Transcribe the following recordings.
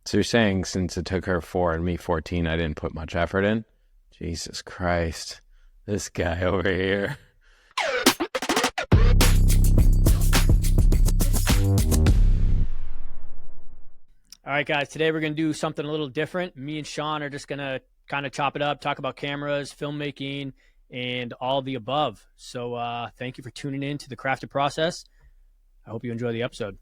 So you're saying since it took her 4 and me 14, I didn't put much effort in? Jesus Christ. This guy over here. All right, guys, today we're going to do something a little different. Me and Sean are just going to kind of chop it up, talk about cameras, filmmaking, and all the above. So thank you for tuning in to The Crafted Process. I hope you enjoy the episode.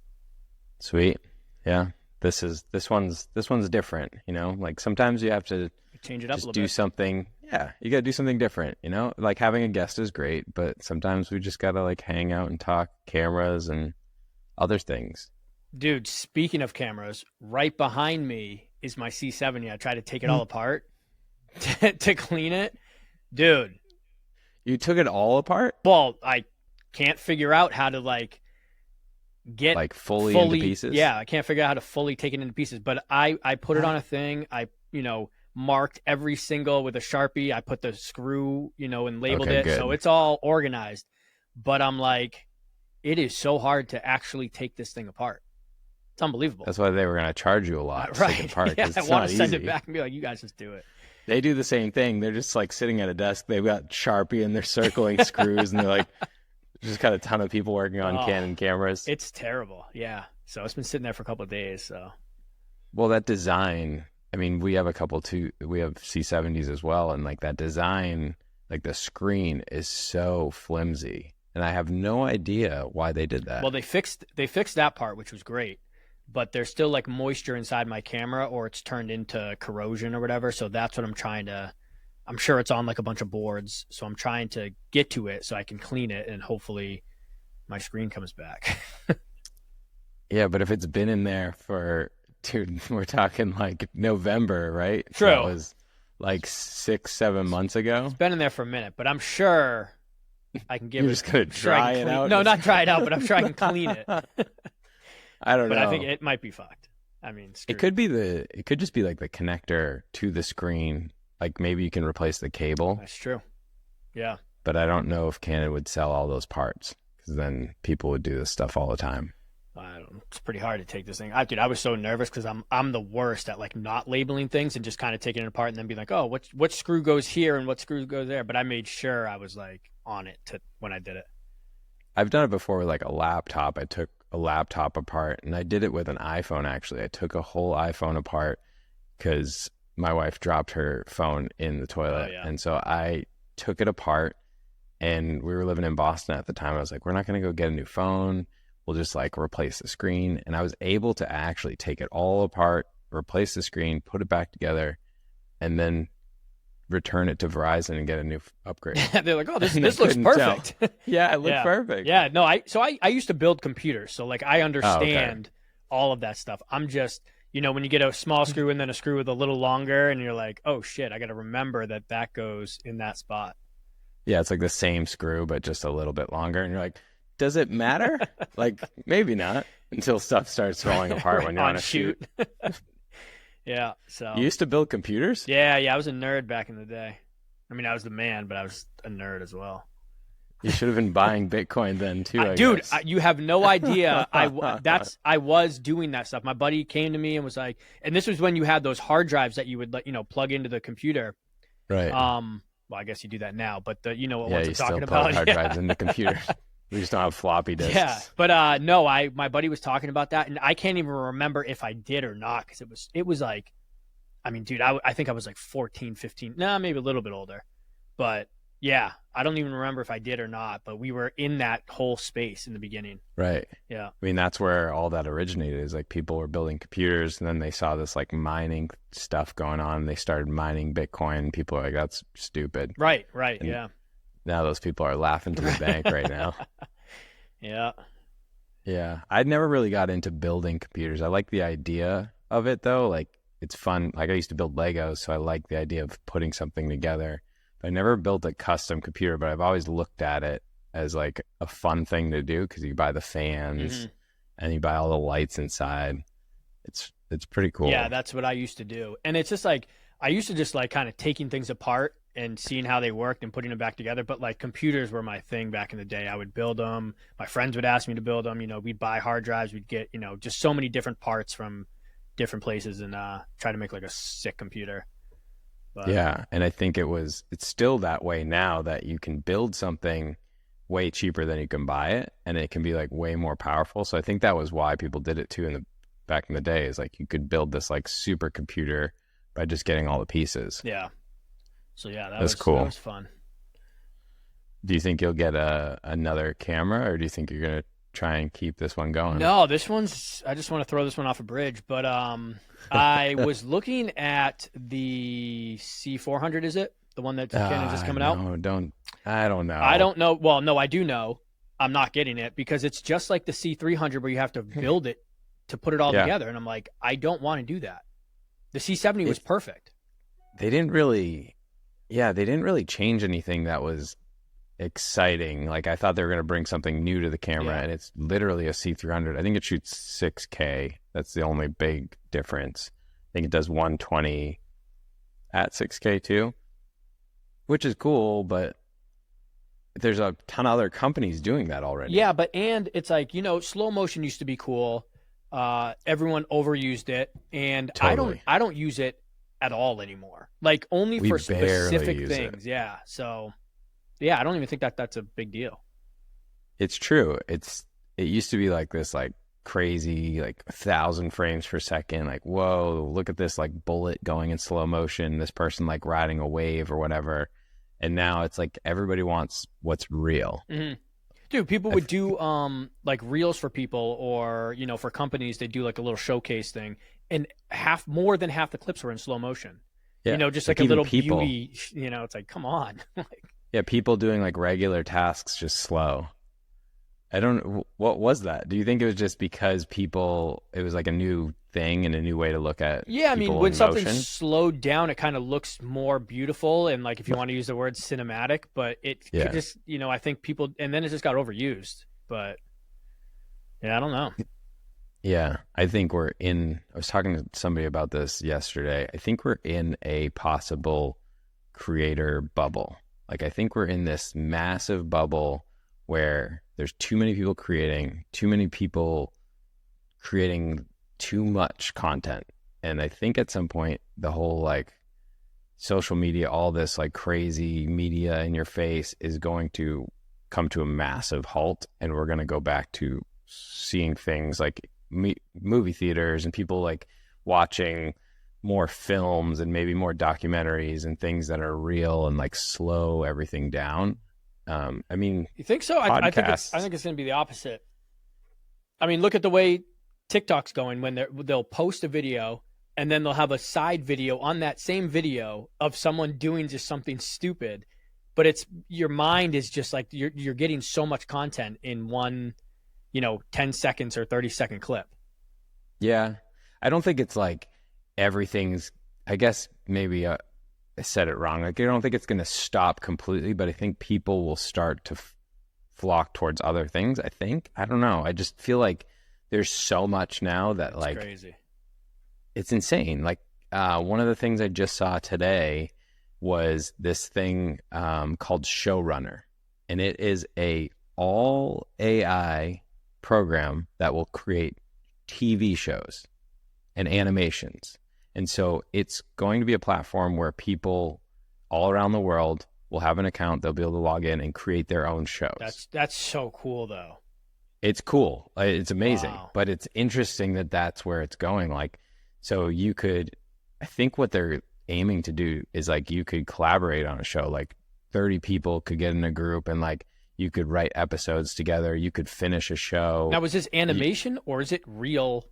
Sweet. Yeah. This one's different, you know? Like sometimes you have to change it up a just little do bit. something. Yeah, you got to do something different, you know? Like having a guest is great, but sometimes we just got to like hang out and talk cameras and other things. Dude, speaking of cameras, right behind me is my C70. I tried to take it all apart to clean it. Dude. You took it all apart? Well, I can't figure out how to like get like fully into pieces. Yeah, I can't figure out how to fully take it into pieces. But I put it on a thing. I marked every single with a Sharpie. I put the screw, and labeled it. Good. So it's all organized. But I'm like, it is so hard to actually take this thing apart. It's unbelievable. That's why they were going to charge you a lot. Right. To take it apart, Yeah, I want to send easy. it back and be like, you guys just do it. They do the same thing. They're just like sitting at a desk. They've got Sharpie and they're circling screws and they're like, just got a ton of people working on Canon cameras. It's terrible. Yeah. So it's been sitting there for a couple of days. So. Well, that design, I mean, we have a couple too. We have C70s as well. And like that design, like the screen is so flimsy. And I have no idea why they did that. Well, they fixed that part, which was great. But there's still like moisture inside my camera or it's turned into corrosion or whatever. So that's what I'm sure it's on like a bunch of boards. So I'm trying to get to it so I can clean it and hopefully my screen comes back. Yeah, but if it's been in there for, dude, we're talking like November, right? True. That was like 6-7 months ago. It's been in there for a minute, but I'm sure I can give You're just going to dry it out? No, not dry it out, but I'm sure I can clean it. I don't know. But I think it might be fucked. I mean, it could just be like the connector to the screen. Like maybe you can replace the cable. That's true. Yeah. But I don't know if Canon would sell all those parts because then people would do this stuff all the time. I don't know. It's pretty hard to take this thing. Dude, I was so nervous because I'm the worst at like not labeling things and just kind of taking it apart and then being like, oh, what screw goes here and what screw goes there. But I made sure I was like on it when I did it. I've done it before with like a laptop. I took a laptop apart and I did it with an iPhone actually. I took a whole iPhone apart because my wife dropped her phone in the toilet. Oh, yeah. And so I took it apart and we were living in Boston at the time. I was like, we're not going to go get a new phone. We'll just like replace the screen. And I was able to actually take it all apart, replace the screen, put it back together, and then return it to Verizon and get a new upgrade. They're like, oh, this looks perfect. Yeah, it looked perfect. Yeah, no, I used to build computers. So like I understand all of that stuff. I'm just, when you get a small screw and then a screw with a little longer and you're like, oh shit, I got to remember that goes in that spot. Yeah, it's like the same screw, but just a little bit longer. And you're like, does it matter? Like, maybe not until stuff starts falling apart when you're on a shoot. Yeah. So you used to build computers? Yeah. I was a nerd back in the day. I mean, I was the man, but I was a nerd as well. You should have been buying Bitcoin then too, dude. You have no idea. I was doing that stuff. My buddy came to me and was like, and this was when you had those hard drives that you would plug into the computer. Right. Well, I guess you do that now, but what I'm talking you still about. plug hard drives in the computer. We just don't have floppy disks. Yeah, but no, my buddy was talking about that, and I can't even remember if I did or not because it was like, I mean, dude, I think I was like 14, 15, maybe a little bit older, but yeah, I don't even remember if I did or not. But we were in that whole space in the beginning. Right. Yeah. I mean, that's where all that originated. Is like people were building computers, and then they saw this like mining stuff going on. And they started mining Bitcoin. People are like, "That's stupid." Right. And yeah. now those people are laughing to the bank right now. Yeah. Yeah. I'd never really got into building computers. I like the idea of it though. Like it's fun. Like I used to build Legos, so I like the idea of putting something together. But I never built a custom computer, but I've always looked at it as like a fun thing to do because you buy the fans and you buy all the lights inside. It's pretty cool. Yeah, that's what I used to do. And it's just like I used to just like kind of taking things apart and seeing how they worked and putting them back together. But like computers were my thing back in the day. I would build them. My friends would ask me to build them. We'd buy hard drives. We'd get, just so many different parts from different places and try to make like a sick computer. But Yeah, and I think it's still that way now that you can build something way cheaper than you can buy it, and it can be like way more powerful. So I think that was why people did it too back in the day, is like you could build this like super computer by just getting all the pieces. yeah, so yeah, That's cool. that was fun. Do you think you'll get another camera, or do you think you're gonna try and keep this one going? No, this one's. I just want to throw this one off a bridge, but I was looking at the C400. Is it the one that Canon's just coming out? No, I don't know. I don't know. Well, no, I do know. I'm not getting it because it's just like the C300 where you have to build it to put it all together, and I'm like, I don't want to do that. The C70 was perfect. They didn't really change anything that was exciting. Like I thought they were going to bring something new to the camera, and it's literally a C300. I think it shoots 6K. That's the only big difference. I think it does 120 at 6K too, which is cool, but there's a ton of other companies doing that already. Yeah, but and it's like, slow motion used to be cool. Everyone overused it, and Totally. I don't use it at all anymore. Like only for specific things. Yeah. So yeah, I don't even think that's a big deal. It's true. It used to be like this like crazy like 1,000 frames per second, like whoa, look at this like bullet going in slow motion, this person like riding a wave or whatever. And now it's like everybody wants what's real. Mm-hmm. Dude, people would do like reels for people, or for companies, they do like a little showcase thing, and more than half the clips were in slow motion. Yeah. Just like a little beauty. It's like, come on. Yeah, people doing like regular tasks just slow. What was that? Do you think it was just because it was like a new thing and a new way to look at Yeah, I mean, people when in something's motion? slowed down, it kind of looks more beautiful, and like if you want to use the word cinematic, but it could just, I think people, and then it just got overused. But yeah, I don't know. Yeah, I think I was talking to somebody about this yesterday. I think we're in a possible creator bubble. Like I think we're in this massive bubble where there's too many people creating too much content. And I think at some point the whole like social media, all this like crazy media in your face is going to come to a massive halt, and we're going to go back to seeing things like movie theaters and people like watching more films and maybe more documentaries and things that are real and like slow everything down. I mean, you think so? I think it's going to be the opposite. I mean, look at the way TikTok's going when they'll post a video and then they'll have a side video on that same video of someone doing just something stupid, but it's your mind is just like you're getting so much content in one, 10 seconds or 30-second clip. Yeah, I don't think it's like everything's. I guess maybe I said it wrong. Like I don't think it's going to stop completely, but I think people will start to flock towards other things. I don't know. I just feel like there's so much now that it's like crazy. It's insane. Like one of the things I just saw today was this thing called Showrunner, and it is a all AI program that will create TV shows and animations. And so it's going to be a platform where people all around the world will have an account. They'll be able to log in and create their own shows. That's so cool, though. It's cool. It's amazing. Wow. But it's interesting that that's where it's going. Like, so I think what they're aiming to do is like you could collaborate on a show. Like 30 people could get in a group and like you could write episodes together. You could finish a show. Now, is this animation or is it real?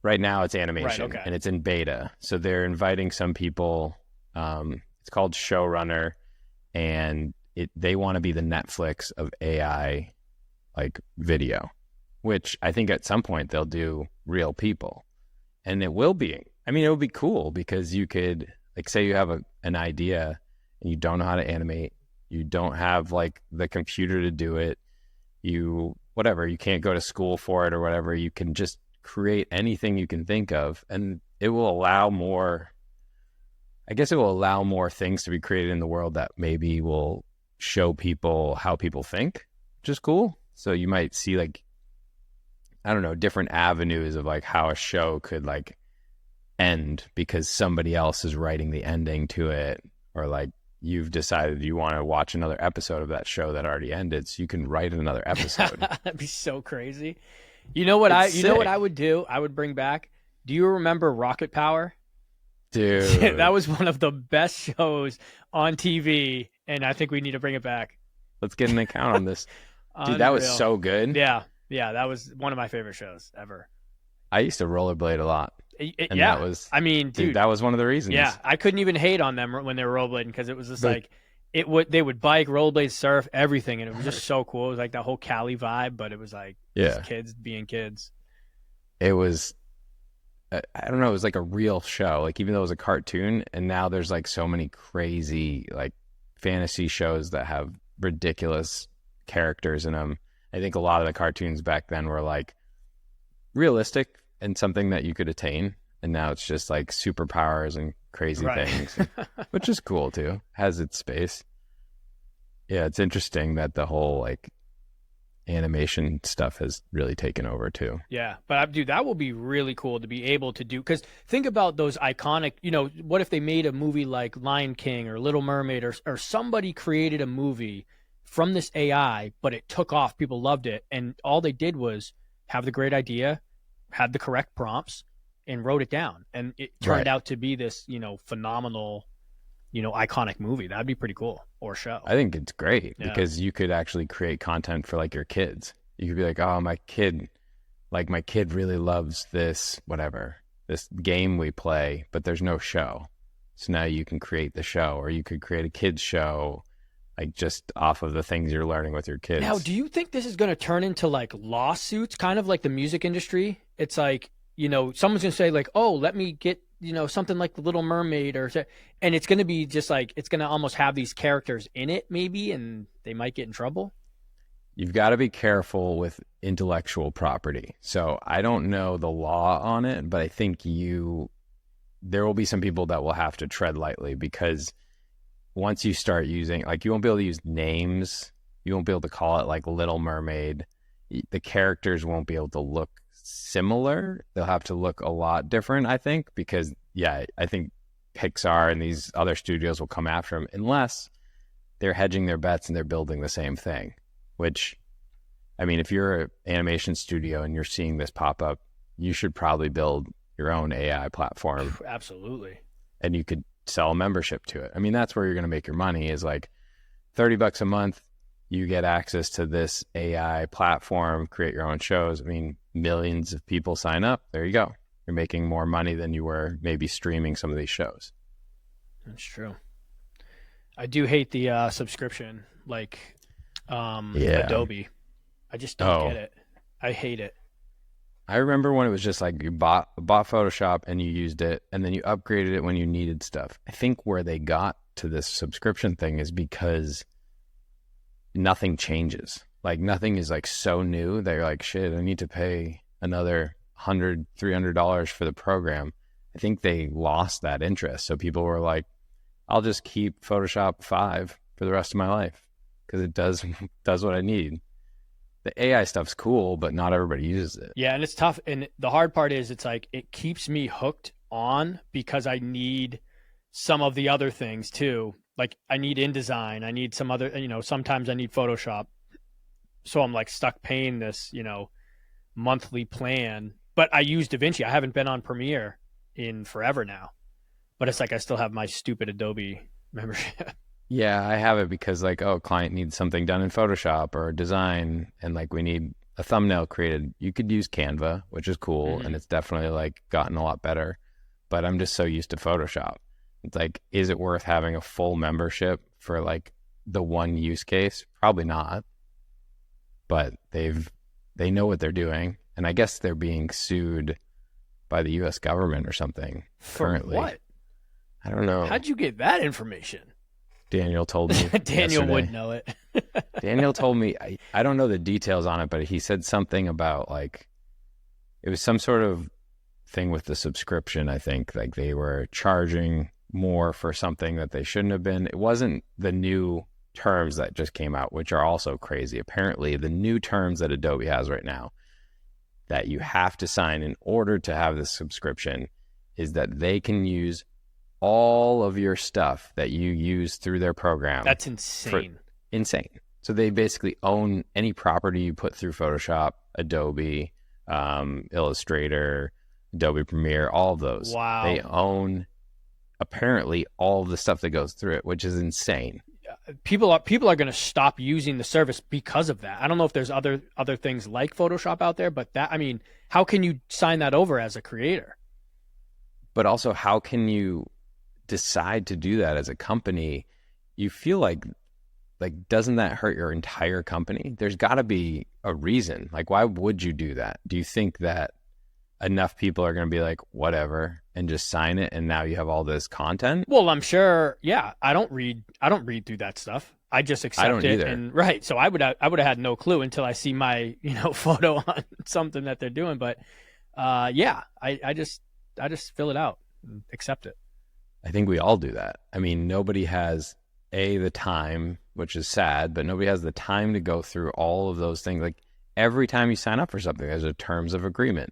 Right now it's animation, right, okay. And it's in beta. So they're inviting some people. It's called Showrunner, and they want to be the Netflix of AI like video, which I think at some point they'll do real people. And it will be. I mean, it would be cool because you could like say you have an idea and you don't know how to animate. You don't have like the computer to do it. You can't go to school for it or whatever. You can just create anything you can think of, and it will allow more things to be created in the world that maybe will show people how people think, which is cool. So you might see like, I don't know, different avenues of like how a show could like end because somebody else is writing the ending to it, or like you've decided you want to watch another episode of that show that already ended, so you can write another episode. That'd be so crazy. You know what It's you know what sick. I would do? I would bring back. Do you remember Rocket Power? Dude, That was one of the best shows on TV, and I think we need to bring it back. let's get an account on this. Dude, that was Unreal. so good. Yeah, yeah, that was one of my favorite shows ever. I used to rollerblade a lot. And Yeah, that was, I mean, dude, that was one of the reasons. yeah, I couldn't even hate on them when they were rollerblading because it was just But- like they would bike, rollerblade, surf, everything, and it was just so cool. It was like that whole Cali vibe, but it was like Yeah. just kids being kids. It was, I don't know, it was like a real show. Like, even though it was a cartoon, and now there's like so many crazy like fantasy shows that have ridiculous characters in them. I think a lot of the cartoons back then were like realistic and something that you could attain, and now it's just like superpowers and crazy Right. things, which is cool too. Has its space. Yeah, it's interesting that the whole like animation stuff has really taken over too. Yeah, but dude, that will be really cool to be able to do. Because think about those iconic. What if they made a movie like Lion King or Little Mermaid, or somebody created a movie from this AI, but it took off. People loved it, and all they did was have the great idea, had the correct prompts, and wrote it down, and it turned Right. out to be this phenomenal, iconic movie. That'd be pretty cool, or show. I think it's great Yeah. because you could actually create content for like your kids. You could be like, oh, my kid really loves this, whatever, this game we play, but there's no show. So now you can create the show, or you could create a kids show, like just off of the things you're learning with your kids. Now, do you think this is going to turn into like lawsuits, kind of like the music industry? It's like, someone's going to say like, oh, let me get, something like the Little Mermaid and it's going to be just like, it's going to almost have these characters in it maybe, and they might get in trouble. You've got to be careful with intellectual property. So I don't know the law on it, but I think there will be some people that will have to tread lightly, because once you start using, like, you won't be able to use names. You won't be able to call it like Little Mermaid. The characters won't be able to look similar. They'll have to look a lot different, I think, because I think Pixar and these other studios will come after them unless they're hedging their bets and they're building the same thing. Which, I mean, if you're an animation studio and you're seeing this pop up, you should probably build your own AI platform, Absolutely. and you could sell a membership to it. I mean, that's where you're going to make your money, is like $30 a month. You get access to this AI platform, create your own shows. I mean, millions of people sign up. There you go. You're making more money than you were maybe streaming some of these shows. That's true. I do hate the subscription, like Adobe. I just don't get it. I hate it. I remember when it was just like you bought Photoshop and you used it, and then you upgraded it when you needed stuff. I think where they got to this subscription thing is because nothing changes. Like, nothing is like so new that you're like, shit, I need to pay another $100, $300 for the program. I think they lost that interest. So people were like, I'll just keep Photoshop 5 for the rest of my life because it does what I need. The AI stuff's cool, but not everybody uses it. Yeah, and it's tough. And the hard part is it's like it keeps me hooked on because I need some of the other things too. Like, I need InDesign. I need some other, sometimes I need Photoshop. So I'm like stuck paying this, monthly plan. But I use DaVinci. I haven't been on Premiere in forever now. But it's like I still have my stupid Adobe membership. Yeah, I have it because like, oh, client needs something done in Photoshop or design, and like we need a thumbnail created. You could use Canva, which is cool, and it's definitely like gotten a lot better. But I'm just so used to Photoshop. It's like, is it worth having a full membership for like the one use case? Probably not. But they know what they're doing, and I guess they're being sued by the U.S. government or something currently. For what? I don't know. How'd you get that information? Daniel told me. Daniel yesterday. would know it. Daniel told me, I don't know the details on it, but he said something about like, it was some sort of thing with the subscription. I think like they were charging more for something that they shouldn't have been. It wasn't the new terms that just came out, which are also crazy. Apparently the new terms that Adobe has right now that you have to sign in order to have this subscription is that they can use all of your stuff that you use through their program. That's insane. Insane. So they basically own any property you put through Photoshop, Adobe, Illustrator, Adobe Premiere, all of those. Wow. They own apparently all of the stuff that goes through it, which is insane. People are going to stop using the service because of that. I don't know if there's other things like Photoshop out there, but that, I mean, how can you sign that over as a creator? But also, how can you decide to do that as a company? You feel like doesn't that hurt your entire company? There's got to be a reason. Like, why would you do that? Do you think that enough people are going to be like, whatever, and just sign it, and now you have all this content? Well, I'm sure. Yeah, I don't read through that stuff. I just accept I don't it. either. And right, so I would have had no clue until I see my photo on something that they're doing. But yeah, I just fill it out and accept it. I think we all do that. I mean, nobody has the time, which is sad, but nobody has the time to go through all of those things. Like, every time you sign up for something, there's a terms of agreement.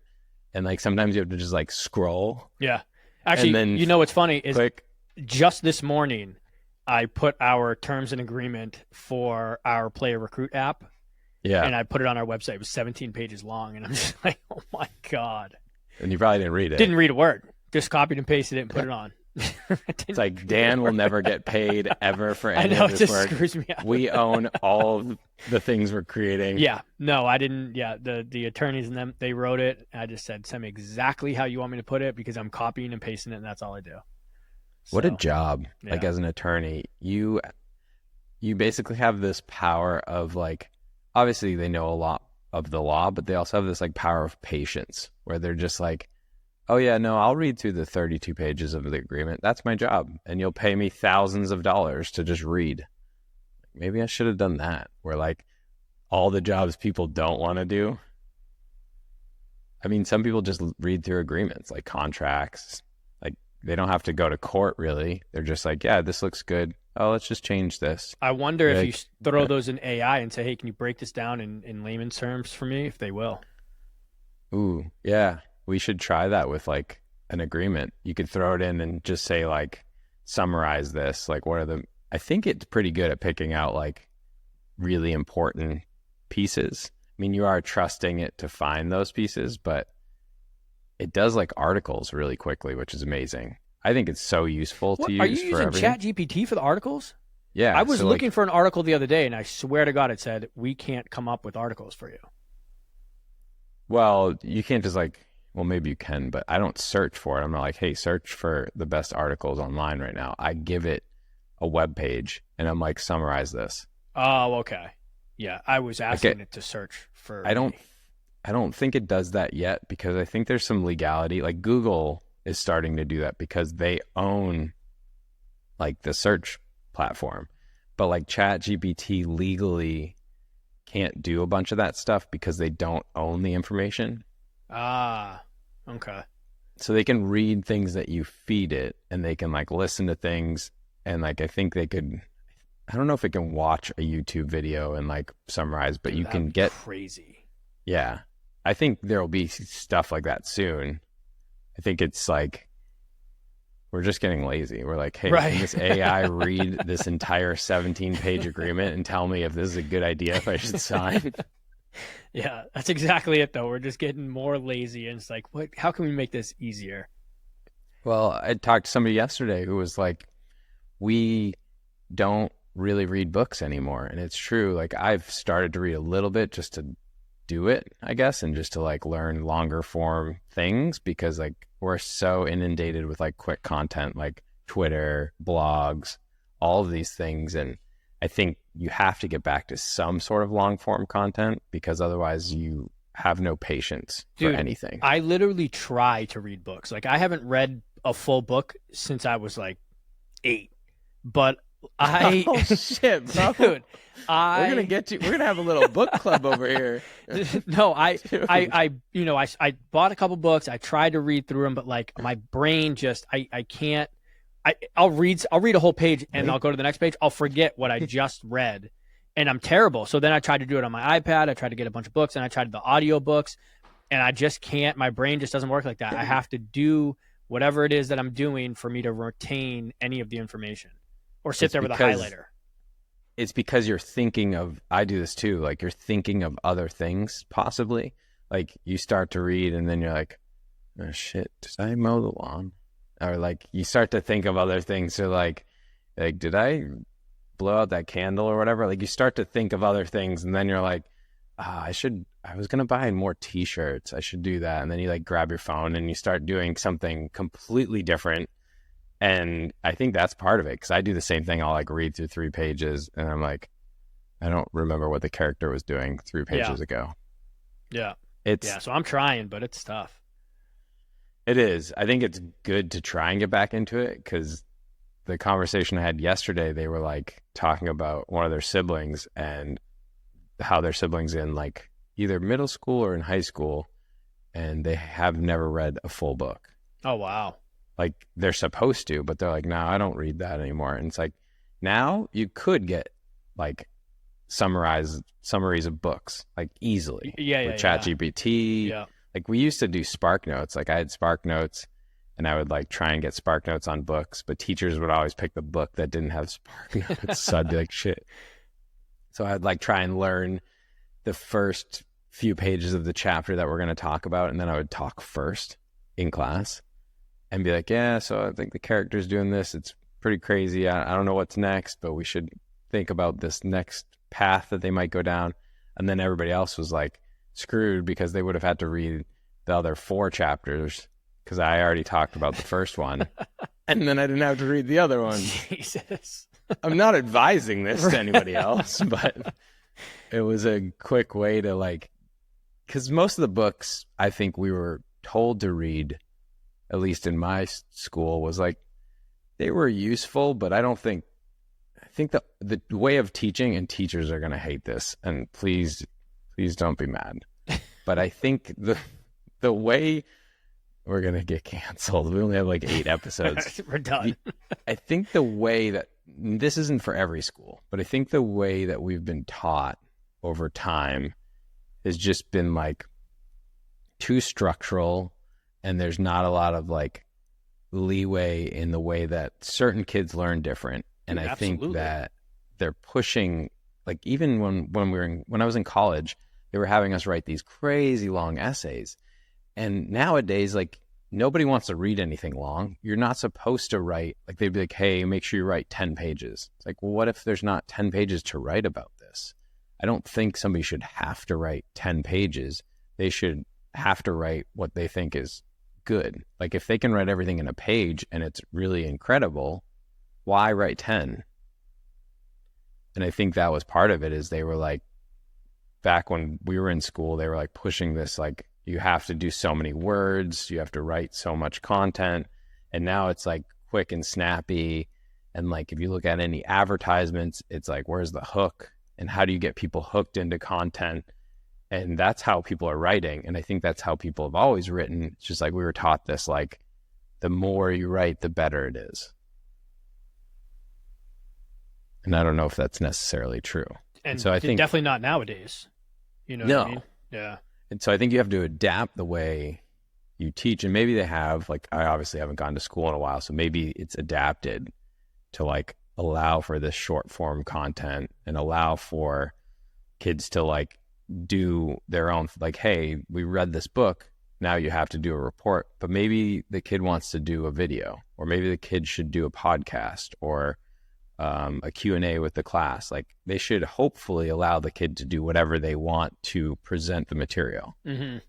And like sometimes you have to just like scroll. Yeah. Actually, what's funny is click. Just this morning, I put our terms and agreement for our Player Recruit app. Yeah. And I put it on our website. It was 17 pages long. And I'm just like, oh my God. And you probably didn't read it. Didn't read a word. Just copied and pasted it and put it on. It's like, Dan will never get paid ever for any of this work. Screws me out. We own all of the things we're creating. Yeah. No, I didn't. Yeah. The attorneys and them, they wrote it. I just said, send me exactly how you want me to put it, because I'm copying and pasting it, and that's all I do. What a job. Yeah. Like, as an attorney, you basically have this power of, like, obviously they know a lot of the law, but they also have this like power of patience, where they're just like, oh yeah, no, I'll read through the 32 pages of the agreement. That's my job. And you'll pay me thousands of dollars to just read. Maybe I should have done that, where like all the jobs people don't want to do. I mean, some people just read through agreements, like contracts. Like, they don't have to go to court, really. They're just like, yeah, this looks good. Oh, let's just change this. I wonder if you throw those in AI and say, hey, can you break this down in layman's terms for me? If they will. Ooh, yeah. We should try that with like an agreement. You could throw it in and just say, like, summarize this. Like, I think it's pretty good at picking out like really important pieces. I mean, you are trusting it to find those pieces, but it does like articles really quickly, which is amazing. I think it's so useful to use. Are you using ChatGPT for the articles? Yeah. I was looking for an article the other day, and I swear to God, it said, we can't come up with articles for you. Well, you can't just like, well, maybe you can, but I don't search for it. I'm not like, hey, search for the best articles online right now. I give it a web page, and I'm like, summarize this. Oh, okay. Yeah, I was asking it to search for. I don't think it does that yet, because I think there's some legality. Like, Google is starting to do that because they own like the search platform, but like ChatGPT legally can't do a bunch of that stuff because they don't own the information. Ah, okay. So they can read things that you feed it, and they can like listen to things, and like I think they could, I don't know if it can watch a YouTube video and like summarize, but you can get crazy. Yeah. I think there'll be stuff like that soon. I think it's like we're just getting lazy. We're like, hey, can this AI read this entire 17-page agreement and tell me if this is a good idea, if I should sign? Yeah, that's exactly it, though. We're just getting more lazy, and it's like, how can we make this easier? Well, I talked to somebody yesterday who was like, we don't really read books anymore. And it's true. Like, I've started to read a little bit just to do it, I guess, and just to like learn longer form things, because like we're so inundated with like quick content, like Twitter, blogs, all of these things. And I think you have to get back to some sort of long form content, because otherwise you have no patience for anything. I literally try to read books. Like, I haven't read a full book since I was like 8, but I oh shit, bro. Dude, we're gonna have a little book club over here. No, I bought a couple books. I tried to read through them, but like my brain just I can't. I'll read a whole page and I'll go to the next page. I'll forget what I just read, and I'm terrible. So then I tried to do it on my iPad. I tried to get a bunch of books, and I tried the audio books, and I just can't. My brain just doesn't work like that. I have to do whatever it is that I'm doing for me to retain any of the information, or sit It's there with a because highlighter. it's because you're thinking of, I do this too, like you're thinking of other things possibly. Like you start to read and then you're like, oh shit, did I mow the lawn? Or like you start to think of other things. So like did I blow out that candle or whatever? Like you start to think of other things and then you're like, I was going to buy more t-shirts. I should do that. And then you like grab your phone and you start doing something completely different. And I think that's part of it, because I do the same thing. I'll like read through 3 pages and I'm like, I don't remember what the character was doing 3 pages ago. Yeah. Yeah. So I'm trying, but it's tough. It is. I think it's good to try and get back into it, because the conversation I had yesterday, they were like talking about one of their siblings and how their siblings in like either middle school or in high school, and they have never read a full book. Oh, wow. Like they're supposed to, but they're like, no, I don't read that anymore. And it's like, now you could get like summaries of books like easily with ChatGPT. Yeah. Like we used to do Spark Notes. Like I had Spark Notes and I would like try and get Spark Notes on books, but teachers would always pick the book that didn't have Spark Notes. So I'd be like, shit. So I'd like try and learn the first few pages of the chapter that we're going to talk about. And then I would talk first in class and be like, yeah, so I think the character's doing this. It's pretty crazy. I don't know what's next, but we should think about this next path that they might go down. And then everybody else was like screwed, because they would have had to read the other 4 chapters, because I already talked about the first one. And then I didn't have to read the other one. Jesus. I'm not advising this to anybody else, but it was a quick way to like, because most of the books I think we were told to read, at least in my school, was like, they were useful, but I think the way of teaching, and teachers are going to hate this, and please don't be mad. But I think the way, we're going to get canceled. We only have like 8 episodes. We're done. I think the way that, this isn't for every school, but I think the way that we've been taught over time has just been like too structural, and there's not a lot of like leeway in the way that certain kids learn different. And I think that they're pushing, like even when I was in college, they were having us write these crazy long essays. And nowadays, like nobody wants to read anything long. You're not supposed to write, like they'd be like, hey, make sure you write 10 pages. It's like, well, what if there's not 10 pages to write about this? I don't think somebody should have to write 10 pages. They should have to write what they think is good. Like if they can write everything in a page and it's really incredible, why write 10? And I think that was part of it, is they were like, back when we were in school, they were like pushing this, like you have to do so many words, you have to write so much content. And now it's like quick and snappy. And like, if you look at any advertisements, it's like, where's the hook? And how do you get people hooked into content? And that's how people are writing. And I think that's how people have always written. It's just like we were taught this, like the more you write, the better it is. And I don't know if that's necessarily true. And so I think definitely not nowadays. You know what I mean? Yeah. And so I think you have to adapt the way you teach. And maybe they have, like, I obviously haven't gone to school in a while, so maybe it's adapted to like allow for this short form content and allow for kids to like do their own, like, hey, we read this book, now you have to do a report. But maybe the kid wants to do a video, or maybe the kid should do a podcast, or a Q&A with the class. Like they should hopefully allow the kid to do whatever they want to present the material. Mm-hmm.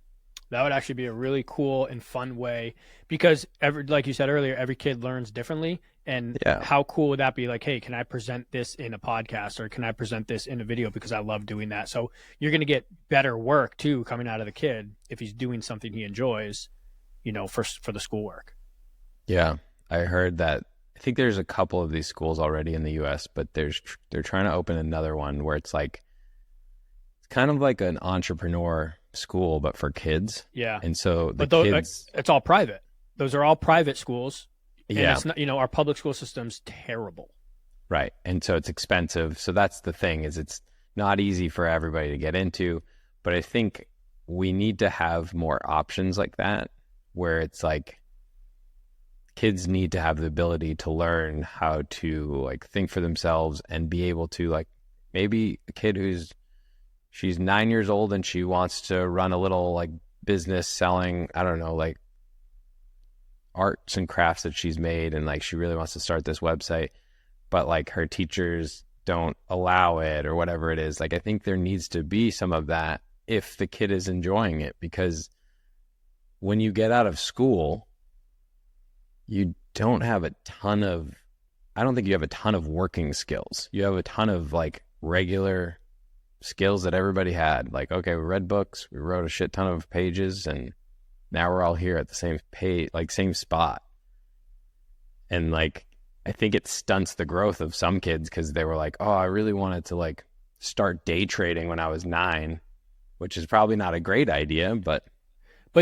That would actually be a really cool and fun way, because like you said earlier, every kid learns differently. And how cool would that be? Like, hey, can I present this in a podcast, or can I present this in a video, because I love doing that. So you're going to get better work too coming out of the kid if he's doing something he enjoys, you know, for the schoolwork. Yeah, I heard that. I think there's a couple of these schools already in the US, but they're trying to open another one where it's like, it's kind of like an entrepreneur school, but for kids. Yeah. And so kids, it's all private. Those are all private schools. And yeah. It's not, you know, our public school system's terrible. Right. And so it's expensive. So that's the thing, is it's not easy for everybody to get into. But I think we need to have more options like that, where it's like, kids need to have the ability to learn how to like think for themselves and be able to like maybe a kid she's 9 years old and she wants to run a little like business selling, I don't know, like arts and crafts that she's made, and like she really wants to start this website, but like her teachers don't allow it or whatever it is. Like I think there needs to be some of that if the kid is enjoying it, because when you get out of school, you don't have a ton of, I don't think you have a ton of working skills. You have a ton of like regular skills that everybody had. Like, okay, we read books, we wrote a shit ton of pages, and now we're all here at the same page, like same spot. And like, I think it stunts the growth of some kids because they were like, oh, I really wanted to like start day trading when I was 9, which is probably not a great idea, but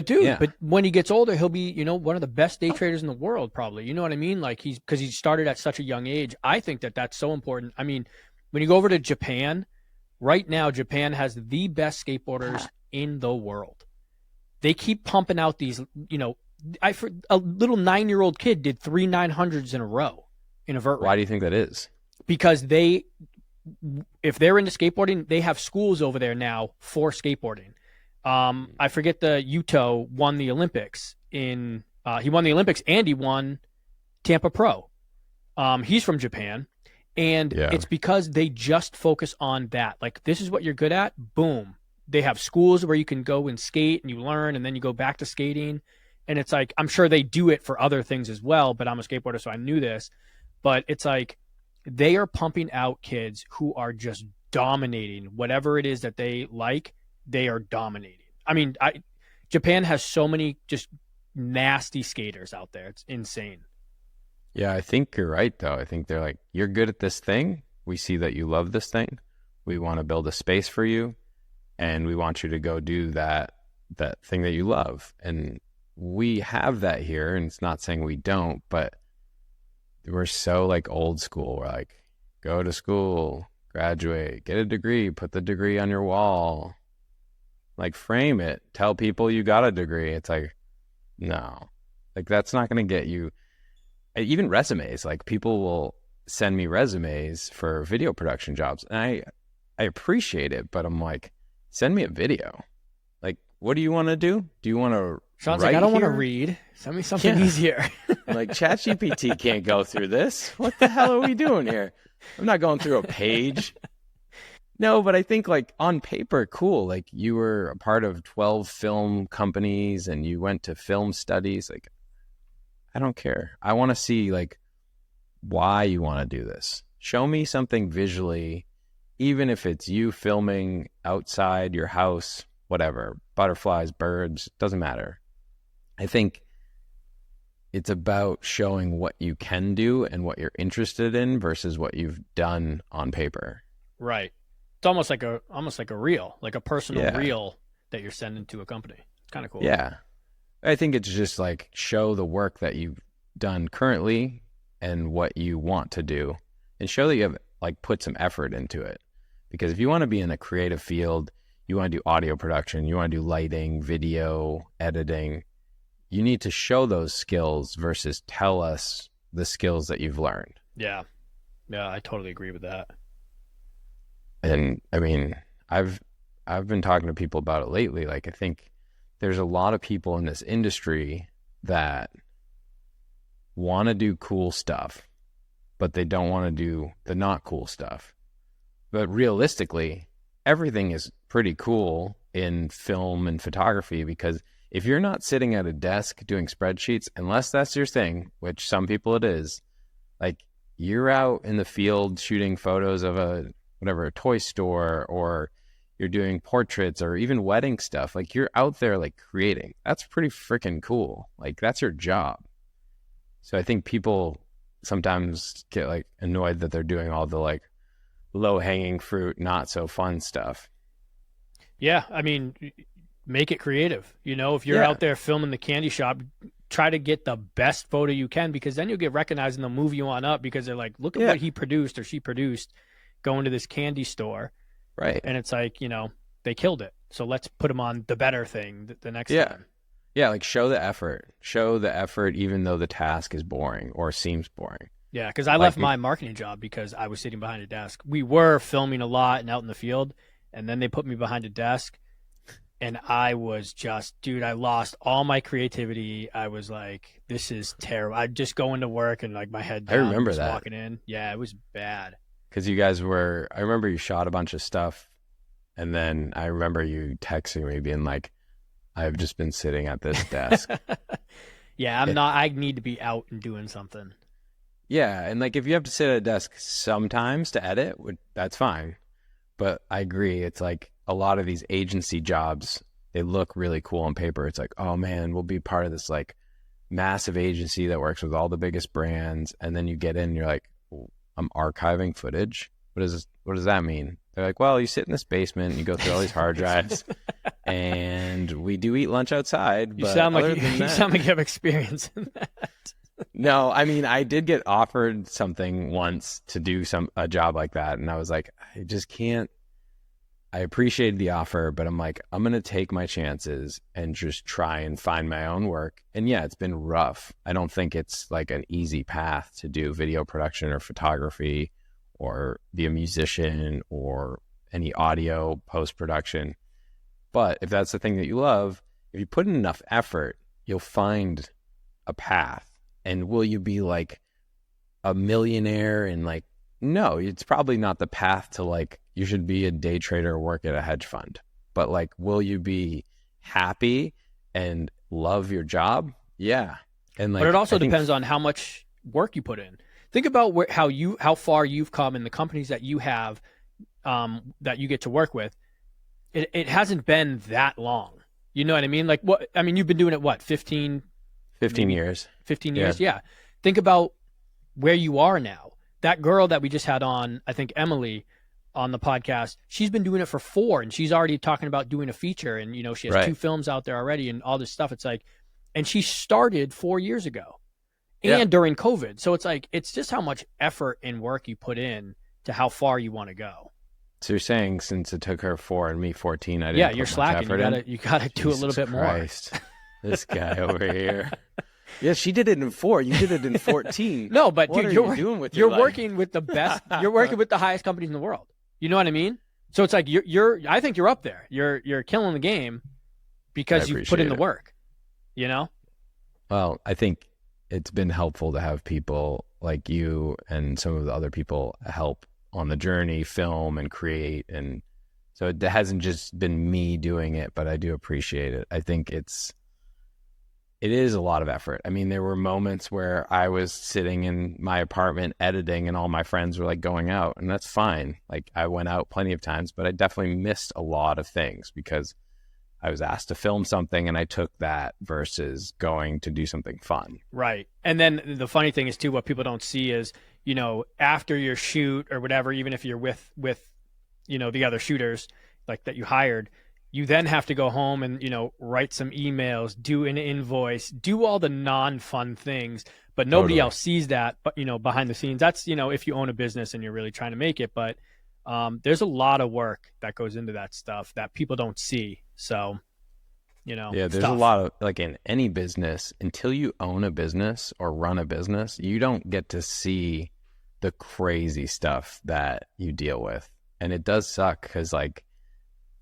dude, yeah. But when he gets older, he'll be, one of the best day traders in the world, probably. You know what I mean? Like because he started at such a young age. I think that that's so important. I mean, when you go over to Japan, right now, Japan has the best skateboarders in the world. They keep pumping out these, a little 9-year-old kid did 3 900s in a row in a vert ramp. Why do you think that is? Because if they're into skateboarding, they have schools over there now for skateboarding. I forget the Yuto won the Olympics he won the Olympics and he won Tampa Pro. He's from Japan, and it's because they just focus on that. Like, this is what you're good at. Boom. They have schools where you can go and skate and you learn, and then you go back to skating. And it's like, I'm sure they do it for other things as well, but I'm a skateboarder, so I knew this. But it's like, they are pumping out kids who are just dominating whatever it is that they like. They are dominating. I mean, Japan has so many just nasty skaters out there. It's insane. Yeah, I think you're right, though. I think they're like, you're good at this thing. We see that you love this thing. We want to build a space for you, and we want you to go do that thing that you love. And we have that here, and it's not saying we don't, but we're so like old school. We're like, go to school, graduate, get a degree, put the degree on your wall. Like, frame it, tell people you got a degree. It's like, no, like that's not going to get you. Even resumes, like people will send me resumes for video production jobs, and I appreciate it, but I'm like, send me a video. Like, what do you want to do? Do you want to Sean's write like, I don't want to here? read. Send me something easier. Like, ChatGPT can't go through this. What the hell are we doing here? I'm not going through a page. No, but I think like on paper, cool. Like, you were a part of 12 film companies and you went to film studies. Like, I don't care. I want to see like why you want to do this. Show me something visually, even if it's you filming outside your house, whatever, butterflies, birds, doesn't matter. I think it's about showing what you can do and what you're interested in versus what you've done on paper. Right. It's almost like a reel, like a personal reel that you're sending to a company. It's kind of cool. Yeah. I think it's just like show the work that you've done currently and what you want to do, and show that you have like put some effort into it. Because if you want to be in a creative field, you want to do audio production, you want to do lighting, video, editing, you need to show those skills versus tell us the skills that you've learned. Yeah. Yeah, I totally agree with that. And I mean, I've been talking to people about it lately. Like, I think there's a lot of people in this industry that want to do cool stuff, but they don't want to do the not cool stuff. But realistically, everything is pretty cool in film and photography, because if you're not sitting at a desk doing spreadsheets, unless that's your thing, which some people it is, like, you're out in the field shooting photos of a toy store, or you're doing portraits or even wedding stuff. Like, you're out there like creating. That's pretty freaking cool. Like, that's your job. So I think people sometimes get like annoyed that they're doing all the like low hanging fruit, not so fun stuff. Yeah. I mean, make it creative. If you're out there filming the candy shop, try to get the best photo you can, because then you'll get recognized and they'll move you on up, because they're like, look at what he produced or she produced going to this candy store. Right. And it's like, they killed it. So let's put them on the better thing the next time. Yeah, like show the effort. Show the effort even though the task is boring or seems boring. Yeah, because I Like, left my marketing job because I was sitting behind a desk. We were filming a lot and out in the field, and then they put me behind a desk, and I was just, dude, I lost all my creativity. I was like, this is terrible. I'd just go into work and like my head I down, remember just that walking in. Yeah, it was bad. because you guys were, I remember you shot a bunch of stuff. And then I remember you texting me being like, I've just been sitting at this desk. Yeah, I'm It, not. I need to be out and doing something. yeah. And like, if you have to sit at a desk sometimes to edit, that's fine. But I agree. It's like a lot of these agency jobs, they look really cool on paper. It's like, oh man, we'll be part of this like massive agency that works with all the biggest brands. And then you get in and you're like, I'm archiving footage. What does that mean? They're like, well, you sit in this basement and you go through all these hard drives and we do eat lunch outside. You But sound like other than you that, sound like you have experience in that. no, I mean, I did get offered something once to do a job like that. And I was like, I just can't. I appreciated the offer, but I'm like, I'm going to take my chances and just try and find my own work. And yeah, it's been rough. I don't think it's like an easy path to do video production or photography or be a musician or any audio post-production. But if that's the thing that you love, if you put in enough effort, you'll find a path. And will you be like a millionaire and like, no, it's probably not the path to like, you should be a day trader or work at a hedge fund. But like, will you be happy and love your job? Yeah. And like, But it also I think, depends on how much work you put in. Think about how far you've come in the companies that you have, that you get to work with. It hasn't been that long. You know what I mean? Like what? I mean, you've been doing it what, 15 maybe years. 15 Yeah. years? Yeah. Think about where you are now. That girl that we just had on, I think Emily, on the podcast, she's been doing it for 4, and she's already talking about doing a feature, and you know she has Right. 2 films out there already, and all this stuff. It's like, and she started 4 years ago, and Yeah. during COVID. So it's like, it's just how much effort and work you put in to how far you want to go. So you're saying since it took her 4 and me 14, I didn't Yeah, put you're much slacking. effort You gotta do a little Jesus bit Christ. This guy over here. Yeah, she did it in 4. You did it in 14. No, but What dude, are you're you doing with you're your life? working with the best. You're working with the highest companies in the world. You know what I mean? So it's like you're. I think you're up there. You're killing the game because you've put in appreciate the it. work. You know? Well, I think it's been helpful to have people like you and some of the other people help on the journey, film and create. And so it hasn't just been me doing it, but I do appreciate it. I think it is a lot of effort. I mean, there were moments where I was sitting in my apartment editing and all my friends were like going out, and that's fine. Like I went out plenty of times, but I definitely missed a lot of things because I was asked to film something and I took that versus going to do something fun. Right. And then the funny thing is too, what people don't see is, you know, after your shoot or whatever, even if you're with you know the other shooters like that you hired, you then have to go home and, you know, write some emails, do an invoice, do all the non-fun things, but nobody Totally. else sees that. But, you know, behind the scenes, that's, you know, if you own a business and you're really trying to make it. But there's a lot of work that goes into that stuff that people don't see. So, you know, Yeah, there's a lot of, like in any business, until you own a business or run a business, you don't get to see the crazy stuff that you deal with. And it does suck because, like,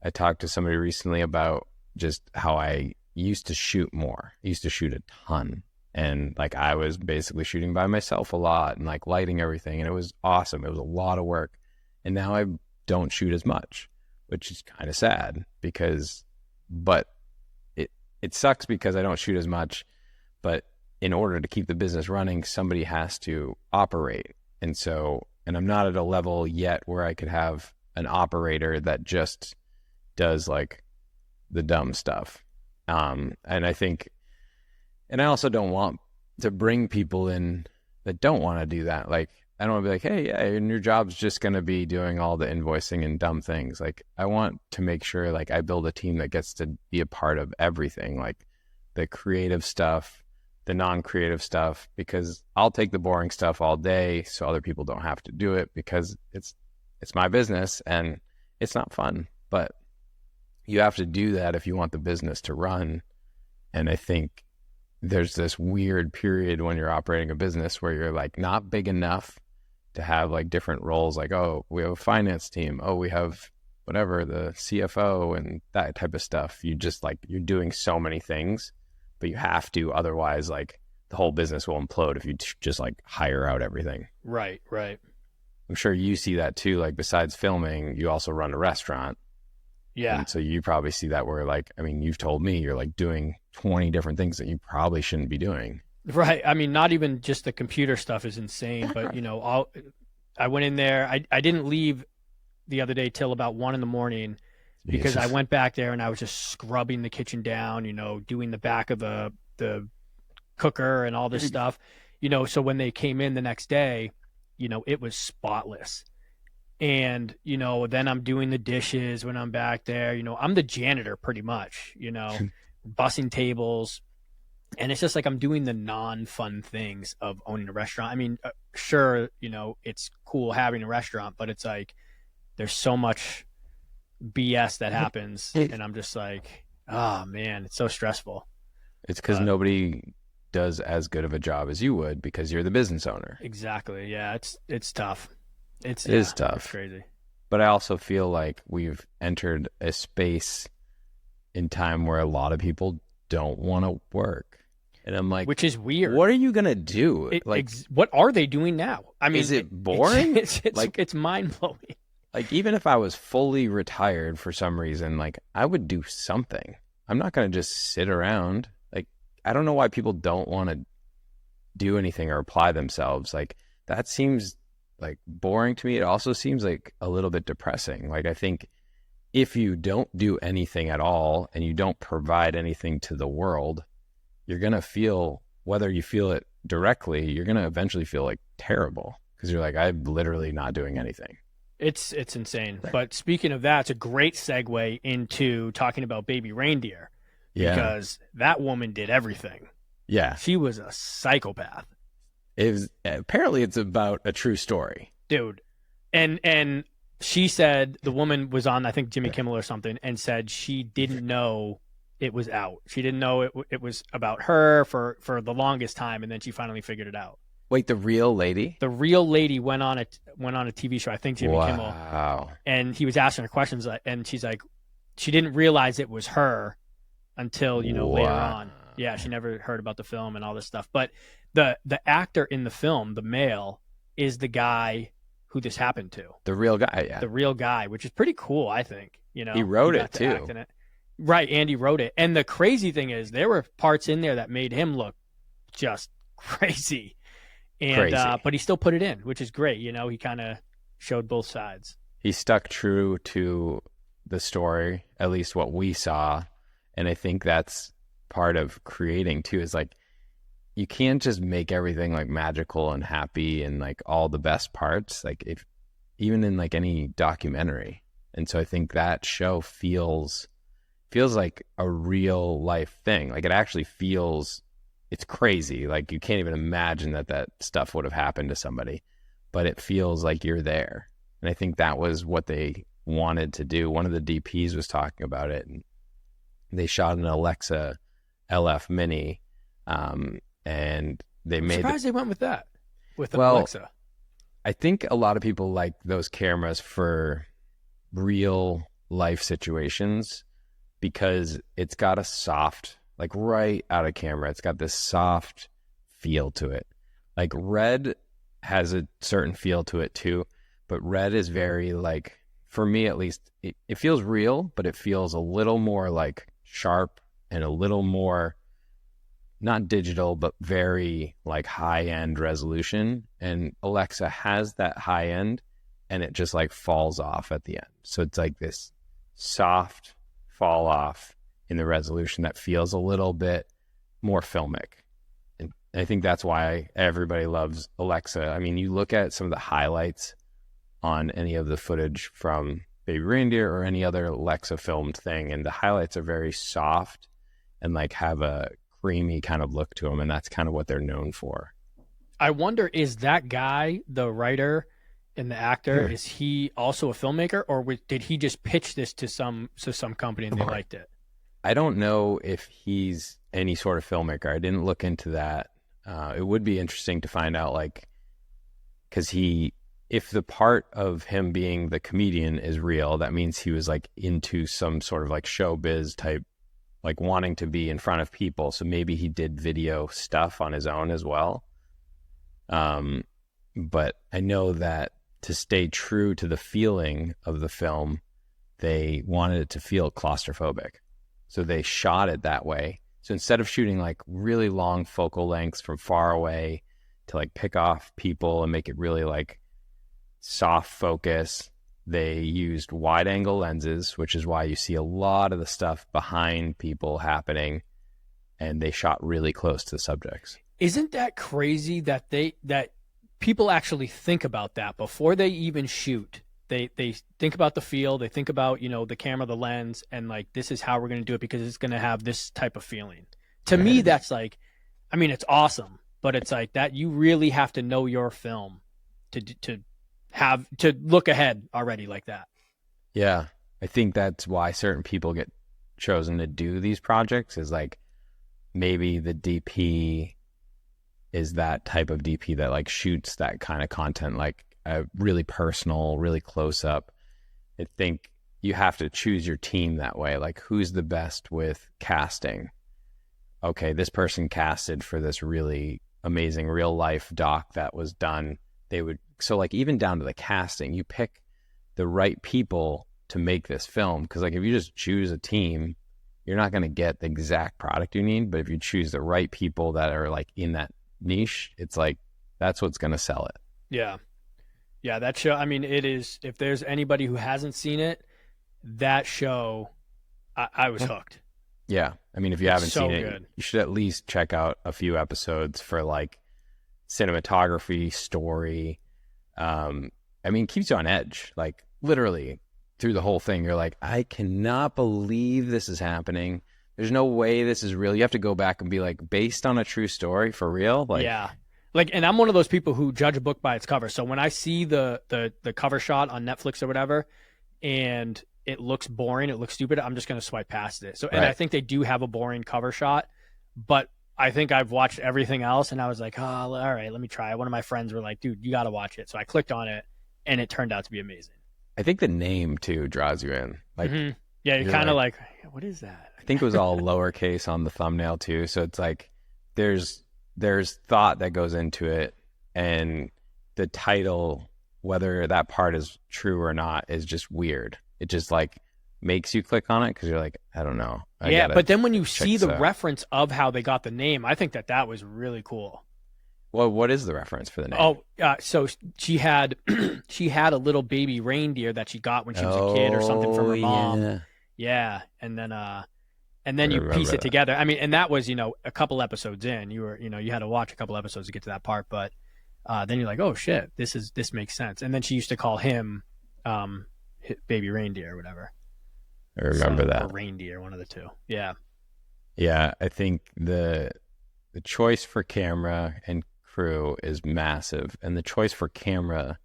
I talked to somebody recently about just how I used to shoot more. I used to shoot a ton. And like I was basically shooting by myself a lot and like lighting everything. And it was awesome. It was a lot of work. And now I don't shoot as much, which is kind of sad but it sucks because I don't shoot as much. But in order to keep the business running, somebody has to operate. And I'm not at a level yet where I could have an operator that just does like the dumb stuff. And I also don't want to bring people in that don't want to do that. Like, I don't want to be like, hey, yeah, and your job's just going to be doing all the invoicing and dumb things. Like, I want to make sure like I build a team that gets to be a part of everything, like the creative stuff, the non-creative stuff, because I'll take the boring stuff all day so other people don't have to do it because it's my business and it's not fun. But you have to do that if you want the business to run. And I think there's this weird period when you're operating a business where you're like not big enough to have like different roles. Like, oh, we have a finance team. Oh, we have whatever, the CFO and that type of stuff. You just like, you're doing so many things, but you have to, otherwise like the whole business will implode if you just like hire out everything. Right. I'm sure you see that too. Like besides filming, you also run a restaurant. Yeah. And so you probably see that where like, I mean, you've told me you're like doing 20 different things that you probably shouldn't be doing. Right. I mean, not even just the computer stuff is insane, but I went in there. I didn't leave the other day till about 1 a.m. because Jesus. I went back there and I was just scrubbing the kitchen down, doing the back of the cooker and all this stuff, so when they came in the next day, it was spotless. And, then I'm doing the dishes when I'm back there, I'm the janitor pretty much, bussing tables. And it's just like I'm doing the non-fun things of owning a restaurant. I mean, sure, it's cool having a restaurant, but it's like there's so much BS that happens. And I'm just like, oh, man, it's so stressful. It's because nobody does as good of a job as you would because you're the business owner. Exactly. Yeah, it's tough. It is tough. It's crazy. But I also feel like we've entered a space in time where a lot of people don't want to work. And I'm like, which is weird. What are you going to do? What are they doing now? I mean, is it boring? It's mind blowing. Like, even if I was fully retired for some reason, like I would do something. I'm not going to just sit around. Like, I don't know why people don't want to do anything or apply themselves. Like, that seems like boring to me. It also seems like a little bit depressing. Like, I think if you don't do anything at all and you don't provide anything to the world, you're going to feel, whether you feel it directly, you're going to eventually feel like terrible because you're like, I'm literally not doing anything. It's insane. But speaking of that, it's a great segue into talking about Baby Reindeer. Yeah. Because that woman did everything. Yeah. She was a psychopath. Apparently it's about a true story. Dude. And she said, the woman was on, I think, Jimmy Kimmel or something, and said she didn't know it was out. She didn't know it was about her for the longest time, and then she finally figured it out. Wait, the real lady? The real lady went on a TV show, I think Jimmy Kimmel. Wow. And he was asking her questions, and she's like, she didn't realize it was her until, later on. Yeah, she never heard about the film and all this stuff. But the actor in the film, the male, is the guy who this happened to. The real guy, yeah. The real guy, which is pretty cool, I think. He wrote it, too. Right, Andy wrote it. And the crazy thing is, there were parts in there that made him look just crazy. And but he still put it in, which is great. He kind of showed both sides. He stuck true to the story, at least what we saw. And I think that's part of creating too, is like, you can't just make everything like magical and happy and like all the best parts, like if even in like any documentary. And so I think that show feels like a real life thing. Like, it actually feels, it's crazy. Like, you can't even imagine that stuff would have happened to somebody, but it feels like you're there. And I think that was what they wanted to do. One of the DPs was talking about it, and they shot an Alexa LF Mini, and they made. I'm surprised they went with that. Alexa. I think a lot of people like those cameras for real life situations because it's got a soft, like right out of camera, it's got this soft feel to it. Like Red has a certain feel to it too, but Red is very like, for me at least, it feels real, but it feels a little more like sharp and a little more not digital, but very like high-end resolution. And Alexa has that high end, and it just like falls off at the end. So it's like this soft fall off in the resolution that feels a little bit more filmic. And I think that's why everybody loves Alexa. I mean, you look at some of the highlights on any of the footage from Baby Reindeer or any other Alexa filmed thing, and the highlights are very soft and like have a creamy kind of look to them, and that's kind of what they're known for. I wonder, is that guy, the writer and the actor, is he also a filmmaker, or did he just pitch this to some company and they liked it? I don't know if he's any sort of filmmaker. I didn't look into that. It would be interesting to find out, like, because if the part of him being the comedian is real, that means he was like into some sort of like showbiz type, like wanting to be in front of people. So maybe he did video stuff on his own as well. But I know that to stay true to the feeling of the film, they wanted it to feel claustrophobic. So they shot it that way. So instead of shooting like really long focal lengths from far away to like pick off people and make it really like soft focus, they used wide angle lenses, which is why you see a lot of the stuff behind people happening, and they shot really close to the subjects. Isn't that crazy that that people actually think about that before they even shoot? They think about the feel, they think about, you know, the camera, the lens, and like, this is how we're going to do it because it's going to have this type of feeling. To me, that's like, I mean, it's awesome, but it's like that you really have to know your film to look ahead already like that. Yeah, I think that's why certain people get chosen to do these projects, is like maybe the DP is that type of DP that like shoots that kind of content, like really personal, really close up. I think you have to choose your team that way. Like, who's the best with casting? Okay, this person casted for this really amazing real life doc that was done. So like even down to the casting, you pick the right people to make this film. Because like if you just choose a team, you're not going to get the exact product you need. But if you choose the right people that are like in that niche, it's like that's what's going to sell it. Yeah. Yeah, that show, I mean, it is, if there's anybody who hasn't seen it, that show, I was hooked. Yeah. I mean, if you haven't seen it, good. You should at least check out a few episodes for like cinematography, story. I mean, it keeps you on edge, like literally through the whole thing. You're like, I cannot believe this is happening. There's no way this is real. You have to go back and be like, based on a true story for real? Like, yeah. Like, and I'm one of those people who judge a book by its cover. So when I see the cover shot on Netflix or whatever, and it looks boring, it looks stupid, I'm just going to swipe past it. So, and right. I think they do have a boring cover shot, but I think I've watched everything else, and I was like, oh, all right, let me try it. One of my friends were like, dude, you got to watch it. So I clicked on it, and it turned out to be amazing. I think the name too draws you in. Like, yeah, you're kind of like, what is that? I think it was all lowercase on the thumbnail too. So it's like, there's thought that goes into it, and the title, whether that part is true or not, is just weird. It just like makes you click on it because you're like, I don't know. Yeah, but then when you see the reference of how they got the name, I think that was really cool. Well, what is the reference for the name? Oh, so she had a little baby reindeer that she got when she was a kid or something from her mom. Yeah, and then you piece it together. I mean, and that was, a couple episodes in. You had to watch a couple episodes to get to that part, but then you're like, oh shit, this makes sense. And then she used to call him baby reindeer or whatever. I remember that. Or reindeer, one of the two. Yeah. Yeah, I think the choice for camera and crew is massive, and the choice for camera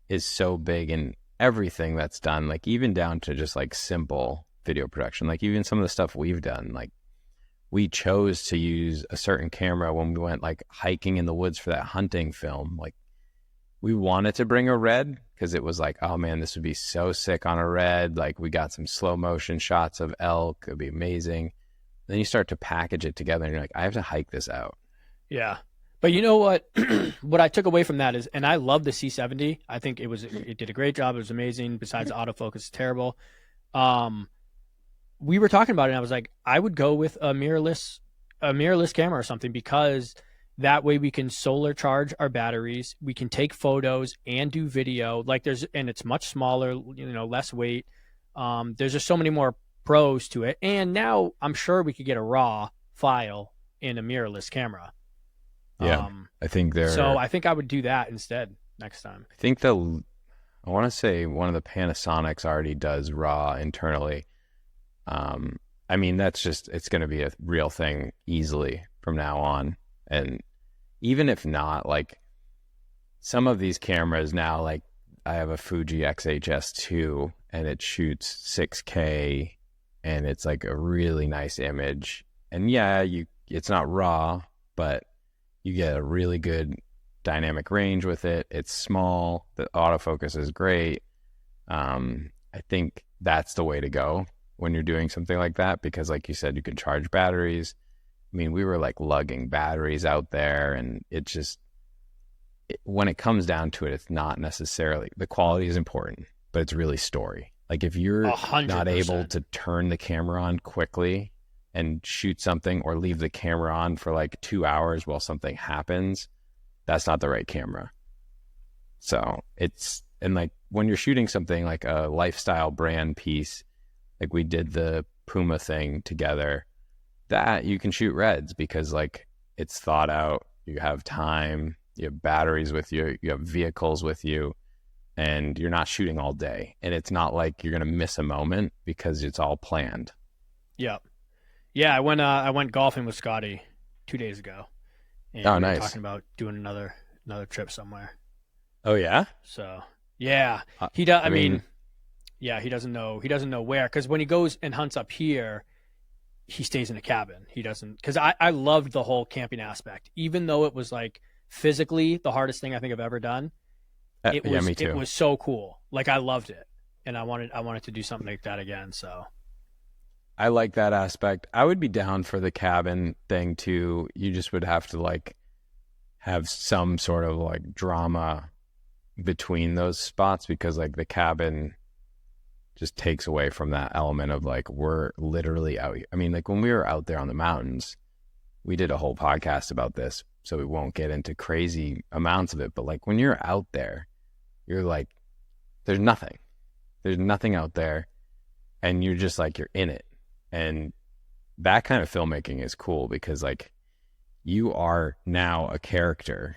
is so big in everything that's done, like even down to just like simple video production. Like even some of the stuff we've done, like we chose to use a certain camera when we went like hiking in the woods for that hunting film. Like we wanted to bring a red because it was like, oh man, this would be so sick on a red. Like we got some slow motion shots of elk. It'd be amazing. Then you start to package it together and you're like, I have to hike this out. Yeah. But you know what? What I took away from that is, and I love the C70. I think it did a great job. It was amazing. Besides the autofocus is terrible. We were talking about it and I was like, I would go with a mirrorless camera or something, because that way we can solar charge our batteries. We can take photos and do video. And it's much smaller, less weight. There's just so many more pros to it. And now I'm sure we could get a RAW file in a mirrorless camera. Yeah, I think So I think I would do that instead next time. I think I want to say one of the Panasonics already does RAW internally. I mean, it's going to be a real thing easily from now on. And even if not, like some of these cameras now, like I have a Fuji XHS2 and it shoots 6K and it's like a really nice image. And yeah, it's not raw, but you get a really good dynamic range with it. It's small. The autofocus is great. I think that's the way to go when you're doing something like that, because like you said, you can charge batteries. I mean, we were like lugging batteries out there, and it just, when it comes down to it, it's not necessarily, the quality is important, but it's really story. Like if you're 100%. not able to turn the camera on quickly and shoot something, or leave the camera on for like 2 hours while something happens, that's not the right camera. So and like when you're shooting something like a lifestyle brand piece, like we did the Puma thing together, that you can shoot reds because like it's thought out, you have time, you have batteries with you, you have vehicles with you, and you're not shooting all day. And it's not like you're going to miss a moment because it's all planned. Yep. Yeah, I went golfing with Scotty 2 days ago. And Oh, we were nice. talking about doing another trip somewhere. Oh, yeah? So, yeah. He does, I mean, yeah, he doesn't know where, because when he goes and hunts up here, he stays in a cabin. He doesn't, because I loved the whole camping aspect, even though it was like physically the hardest thing I think I've ever done. yeah, me too. It was so cool. Like I loved it, and I wanted to do something like that again. So I like that aspect. I would be down for the cabin thing too. You just would have to like have some sort of like drama between those spots, because like the cabin just takes away from that element of like, we're literally out here. I mean, like when we were out there on the mountains, we did a whole podcast about this, so we won't get into crazy amounts of it. But like when you're out there, you're like, there's nothing out there, and you're just like, you're in it. And that kind of filmmaking is cool because like you are now a character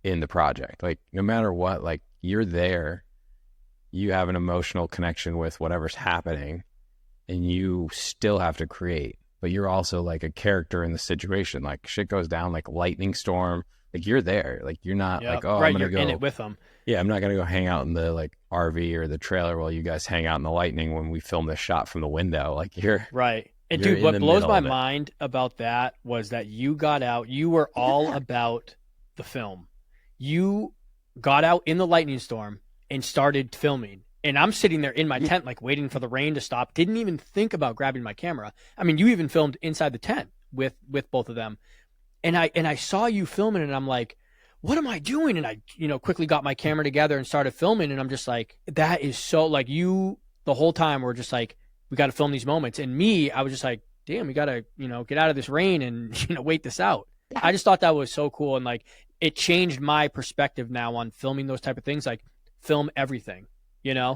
in the project. Like no matter what, like you're there, you have an emotional connection with whatever's happening, and you still have to create, but you're also like a character in the situation. Like shit goes down, like lightning storm, like you're there. Like you're not like, oh, right, I'm gonna you're in it with them. Yeah, I'm not gonna go hang out in the like RV or the trailer while you guys hang out in the lightning when we film this shot from the window. Like you're right. And you're dude, in what the blows middle my of it. mind about that was that you got out. You were all about the film. You got out in the lightning storm and started filming. And I'm sitting there in my tent, like waiting for the rain to stop. Didn't even think about grabbing my camera. I mean, you even filmed inside the tent with both of them. And I saw you filming, and I'm like, what am I doing? And I, quickly got my camera together and started filming. And I'm just like, that is so, like, you the whole time were just like, we got to film these moments. And me, I was just like, damn, we got to, get out of this rain and, wait this out. I just thought that was so cool. And like, it changed my perspective now on filming those type of things. Like, film everything, Yeah.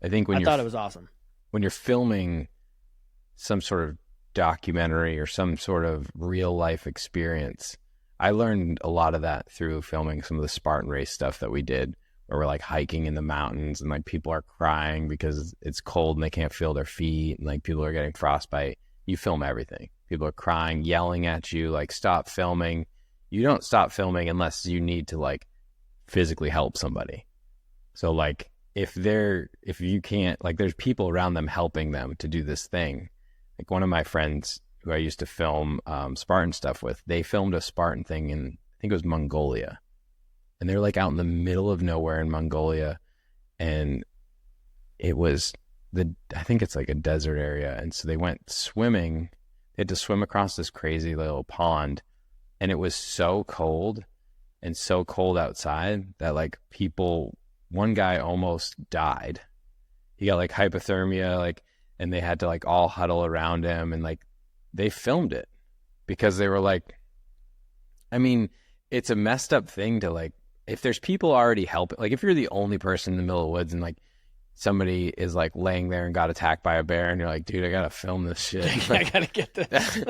I think I thought it was awesome. when you're filming some sort of documentary or some sort of real life experience, I learned a lot of that through filming some of the Spartan race stuff that we did, where we're like hiking in the mountains and like people are crying because it's cold and they can't feel their feet, and like people are getting frostbite. You film everything. People are crying, yelling at you, like, stop filming. You don't stop filming unless you need to like physically help somebody. So like if you can't, like, there's people around them helping them to do this thing. Like one of my friends who I used to film Spartan stuff with, they filmed a Spartan thing in, I think it was Mongolia. And they're like out in the middle of nowhere in Mongolia. And it was I think it's like a desert area. And so they went swimming. They had to swim across this crazy little pond. And it was so cold and so cold outside that like one guy almost died. He got like hypothermia, like, and they had to like all huddle around him, and like they filmed it because they were like, I mean, it's a messed up thing to like, if there's people already helping, like if you're the only person in the middle of the woods and like somebody is like laying there and got attacked by a bear and you're like, dude, I gotta film this shit. Like, I gotta get this.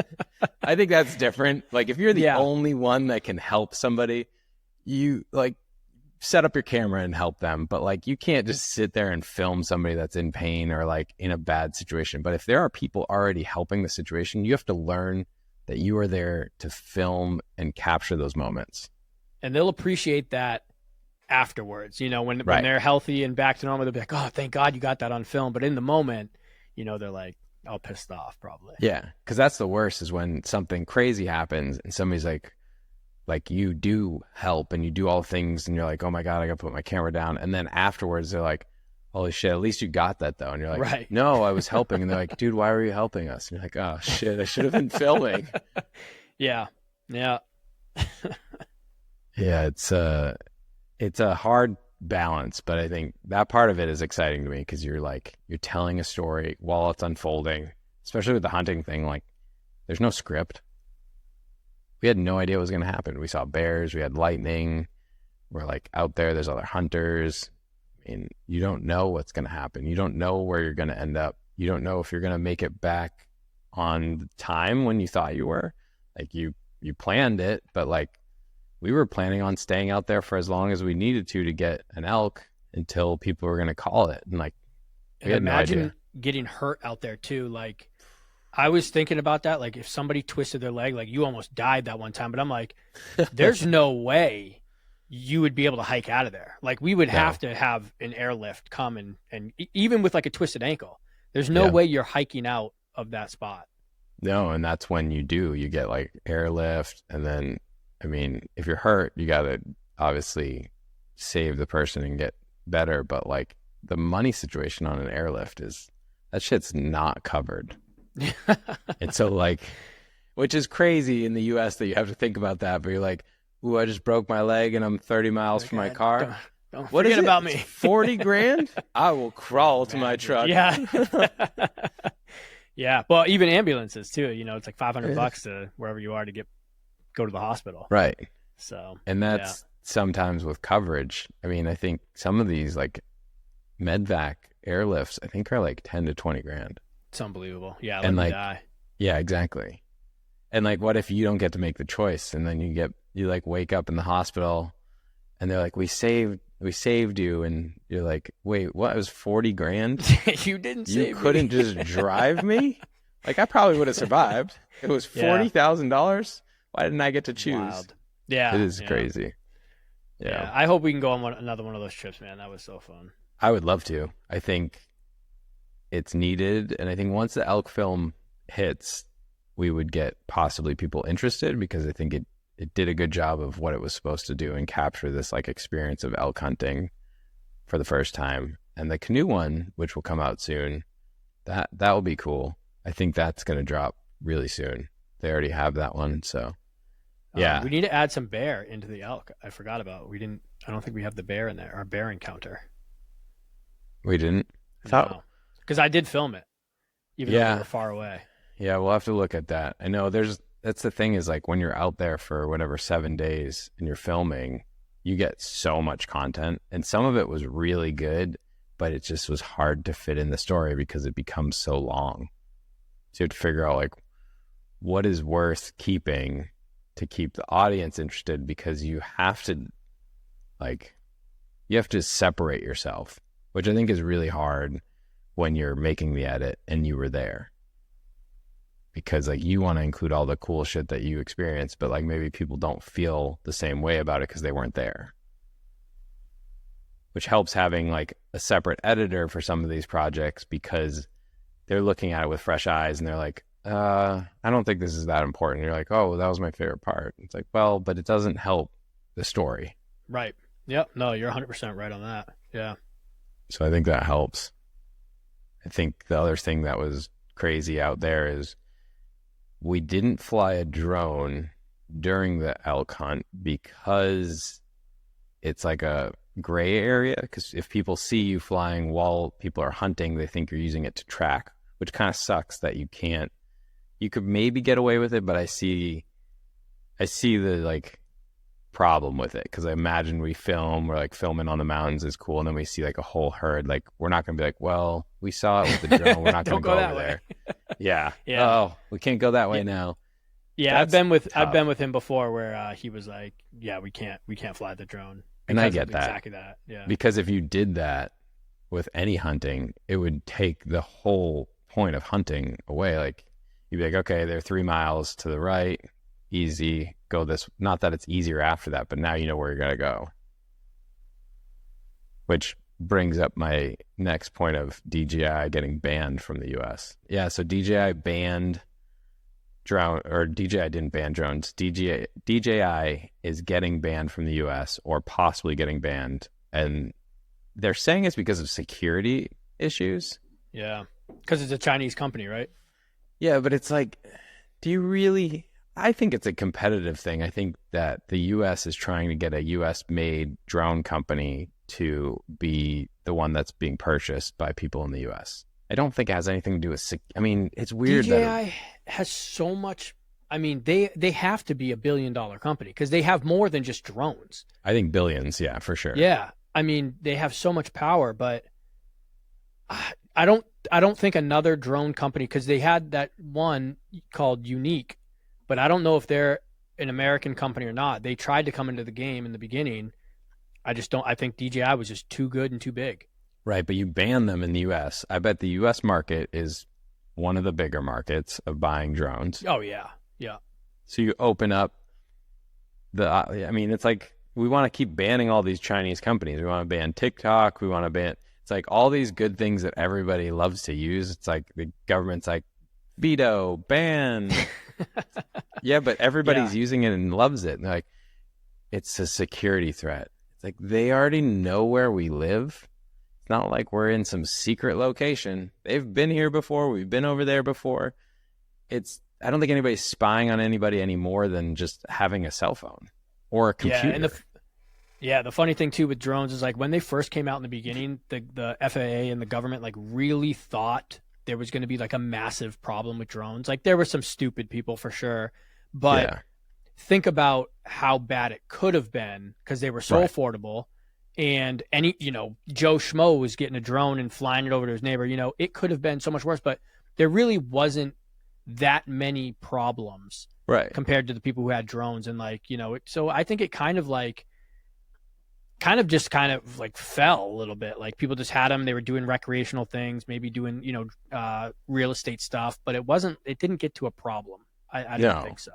I think that's different. Like if you're the only one that can help somebody, you like set up your camera and help them. But like you can't just sit there and film somebody that's in pain or like in a bad situation. But if there are people already helping the situation, you have to learn that you are there to film and capture those moments. And they'll appreciate that afterwards, when Right. they're healthy and back to normal, they'll be like, oh, thank God you got that on film. But in the moment, they're like all pissed off probably. Yeah, because that's the worst is when something crazy happens and somebody's like you do help and you do all things and you're like, oh my God, I gotta put my camera down. And then afterwards they're like, holy shit, at least you got that though. And you're like, right. No, I was helping. And they're like, dude, why were you helping us? And you're like, oh shit, I should have been filming. Yeah. Yeah, it's a hard balance, but I think that part of it is exciting to me because you're telling a story while it's unfolding, especially with the hunting thing. Like, there's no script. We had no idea what was going to happen. We saw bears, we had lightning. We're like out there, there's other hunters. I mean, you don't know what's going to happen. You don't know where you're going to end up. You don't know if you're going to make it back on the time when you thought you were. Like, you planned it, but like, we were planning on staying out there for as long as we needed to get an elk until people were going to call it. And like, we had no idea. Getting hurt out there too. Like, I was thinking about that. Like, if somebody twisted their leg, like you almost died that one time, but I'm like, there's no way you would be able to hike out of there. Like, we would have to have an airlift come and even with like a twisted ankle, there's no way you're hiking out of that spot. No. And that's when you get like airlift. And then, I mean, if you're hurt, you got to obviously save the person and get better. But like, the money situation on an airlift that shit's not covered. And so like, which is crazy in the US that you have to think about that, but you're like, ooh, I just broke my leg and I'm 30 miles from my car. Don't what forget is it? about me. 40 grand? I will crawl to my truck. Yeah. Yeah. Well, even ambulances too, it's like $500 to wherever you are to go to the hospital. Right. So, and that's sometimes with coverage. I mean, I think some of these like medvac airlifts, I think are like 10 to 20 grand. It's unbelievable. Yeah. And like, die. Yeah, exactly. And like, what if you don't get to make the choice and then you like wake up in the hospital and they're like, we saved you. And you're like, wait, what? It was 40 grand? You didn't save me. You couldn't just drive me? Like, I probably would have survived. It was $40,000. Why didn't I get to choose? Wild. Yeah. It is crazy. Yeah. I hope we can go on another one of those trips, man. That was so fun. I would love to. I think it's needed. And I think once the elk film hits, we would get possibly people interested because I think it did a good job of what it was supposed to do and capture this like experience of elk hunting for the first time. And the canoe one, which will come out soon, that will be cool. I think that's going to drop really soon. They already have that one. So yeah. We need to add some bear into the elk. I forgot about it. I don't think we have the bear in there, our bear encounter. We didn't? Because I did film it, even though we were far away. Yeah, we'll have to look at that. I know that's the thing is like when you're out there for whatever 7 days and you're filming, you get so much content and some of it was really good, but it just was hard to fit in the story because it becomes so long. So you have to figure out like what is worth keeping to keep the audience interested because you have to separate yourself, which I think is really hard when you're making the edit and you were there. Because like you want to include all the cool shit that you experienced, but like maybe people don't feel the same way about it because they weren't there. Which helps having like a separate editor for some of these projects because they're looking at it with fresh eyes and they're like, I don't think this is that important. You're like, oh, that was my favorite part. It's like, well, but it doesn't help the story. Right. Yep. No, you're 100% right on that. Yeah. So I think that helps. I think the other thing that was crazy out there is we didn't fly a drone during the elk hunt because it's like a gray area. Because if people see you flying while people are hunting, they think you're using it to track, which kind of sucks that you can't. You could maybe get away with it, but I see the like problem with it because I imagine we're like filming on the mountains is cool, and then we see like a whole herd. Like we're not gonna be like, well, we saw it with the drone, we're not gonna go over there. Yeah. Oh, we can't go that way now. Yeah, I've been with him before where he was like, yeah, we can't fly the drone. And I get that. Exactly that. Yeah. Because if you did that with any hunting, it would take the whole point of hunting away. Like you'd be like, okay, they're 3 miles to the right, easy, go this. Not that it's easier after that, but now you know where you're gonna go. Which brings up my next point of DJI getting banned from the US. Yeah, so DJI banned drone, or DJI didn't ban drones. DJI is getting banned from the US, or possibly getting banned, and they're saying it's because of security issues. Yeah, because it's a Chinese company, right? Yeah, but it's like, do you really? I think it's a competitive thing. I think that the US is trying to get a US made drone company to be the one that's being purchased by people in the US. I don't think it has anything to do with, I mean, it's weird DJI has so much. I mean, they have to be $1 billion company because they have more than just drones. I think billions, yeah, for sure. Yeah, I mean, they have so much power, but I don't think another drone company, because they had that one called Unique, but I don't know if they're an American company or not. They tried to come into the game in the beginning. I think DJI was just too good and too big. Right, but you ban them in the US. I bet the US market is one of the bigger markets of buying drones. Oh, yeah. Yeah. So you open up I mean, it's like we want to keep banning all these Chinese companies. We want to ban TikTok. We want to ban, it's like all these good things that everybody loves to use. It's like the government's like, veto, ban. Yeah, but everybody's using it and loves it. And like, it's a security threat. It's like they already know where we live. It's not like we're in some secret location. They've been here before. We've been over there before. I don't think anybody's spying on anybody any more than just having a cell phone or a computer. Yeah, and the funny thing too with drones is like when they first came out in the beginning, the FAA and the government like really thought there was going to be like a massive problem with drones. Like there were some stupid people for sure, but think about how bad it could have been because they were so affordable. And Joe Schmo was getting a drone and flying it over to his neighbor. It could have been so much worse, but there really wasn't that many problems compared to the people who had drones. And so I think it kind of fell a little bit. Like people just had them. They were doing recreational things, maybe doing, real estate stuff, but it didn't get to a problem. I don't think so.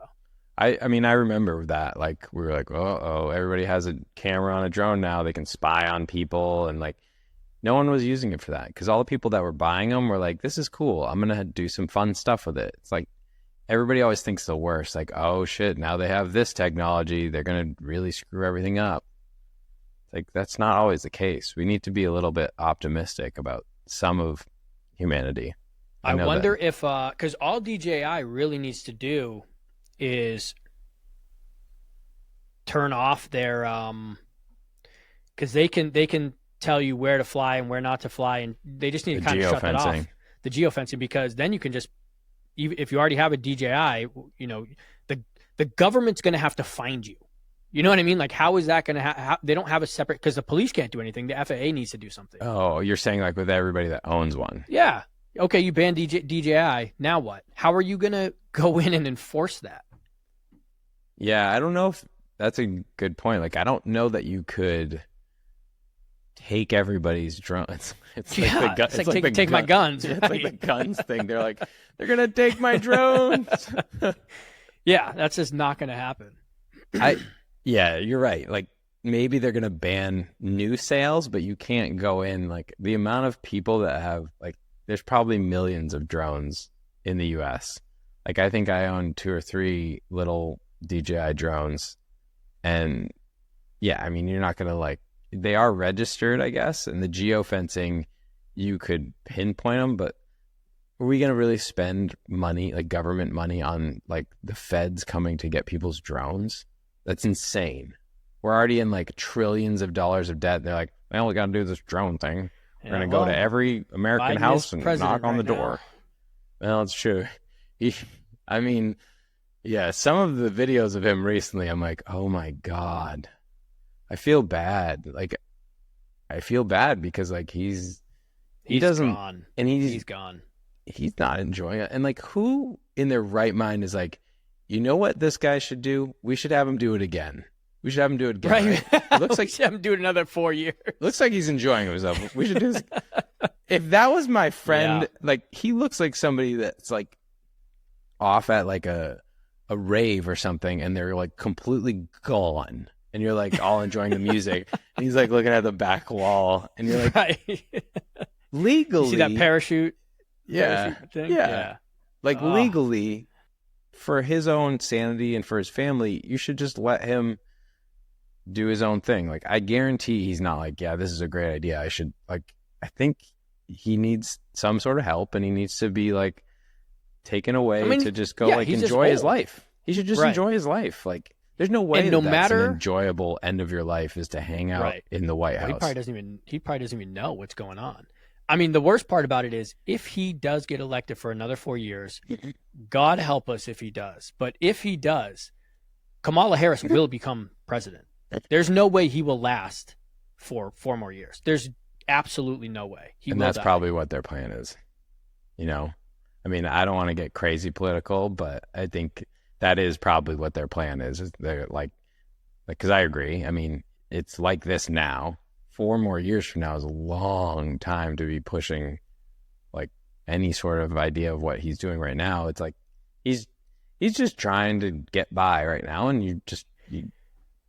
I mean, I remember that, like, we were like, oh, everybody has a camera on a drone now. They can spy on people. And like, no one was using it for that because all the people that were buying them were like, this is cool. I'm going to do some fun stuff with it. It's like, everybody always thinks the worst. Like, oh shit, now they have this technology. They're going to really screw everything up. It's like, that's not always the case. We need to be a little bit optimistic about some of humanity. I wonder if, because all DJI really needs to do is turn off their because they can tell you where to fly and where not to fly, and they just need to kind of shut that off, the geofencing, because then you can just, even if you already have a DJI, the government's going to have to find you. You know what I mean? Like, how is that going to they don't have a separate, because the police can't do anything. The FAA needs to do something. Oh, you're saying like with everybody that owns one? Yeah. Okay, you banned DJI. Now what? How are you going to go in and enforce that? Yeah, I don't know if that's a good point. Like, I don't know that you could take everybody's drones. It's like the gun. Take my guns. It's like the guns thing. They're like, they're gonna take my drones. Yeah, that's just not gonna happen. Yeah, you're right. Like maybe they're gonna ban new sales, but you can't go in. Like the amount of people that have there's probably millions of drones in the US. Like I think I own 2 or 3 little DJI drones, and yeah, I mean you're not gonna they are registered, I guess, and the geofencing you could pinpoint them, but are we gonna really spend money, like government money, on like the feds coming to get people's drones? That's insane. We're already in like trillions of dollars of debt. And they're like, well, we gotta do this drone thing. We're gonna go to every American house and knock on the door. Well, it's true. I mean, yeah, some of the videos of him recently, I'm like, oh my God. I feel bad. Like, I feel bad because like he's gone. And he's gone. He's not enjoying it. And like, who in their right mind is like, you know what this guy should do? We should have him do it again. We should have him do it again. Right? It looks like we should have him do it another 4 years. Looks like he's enjoying himself. We should do this. If that was my friend, like he looks like somebody that's like off at like a rave or something, and they're like completely gone. and you're like all enjoying the music, and he's like looking at the back wall, and you're like, Right. legally, You see that parachute yeah, thing? yeah, like Oh, legally, for his own sanity and for his family, you should just let him do his own thing. Like, I guarantee he's not like, yeah, this is a great idea. I should, like, I think he needs some sort of help, and he needs to be like taken I away mean, to just go yeah, like he's just enjoy his old. life. He should just Right. enjoy his life. Like, there's no way And that no that's an matter, enjoyable end of your life is to hang out right. in the White Well, House. he probably doesn't even know what's going on. I mean, the worst part about it is if he does get elected for another 4 years, God help us if he does. But if he does, Kamala Harris will become president. There's no way he will last for 4 more years. There's absolutely no way. He And will that's die. probably what their plan is. You know, I mean, I don't want to get crazy political, but I think that is probably what their plan is they're like, because I agree. I mean, it's like this now. 4 more years from now is a long time to be pushing like any sort of idea of what he's doing right now. It's like he's just trying to get by right now, and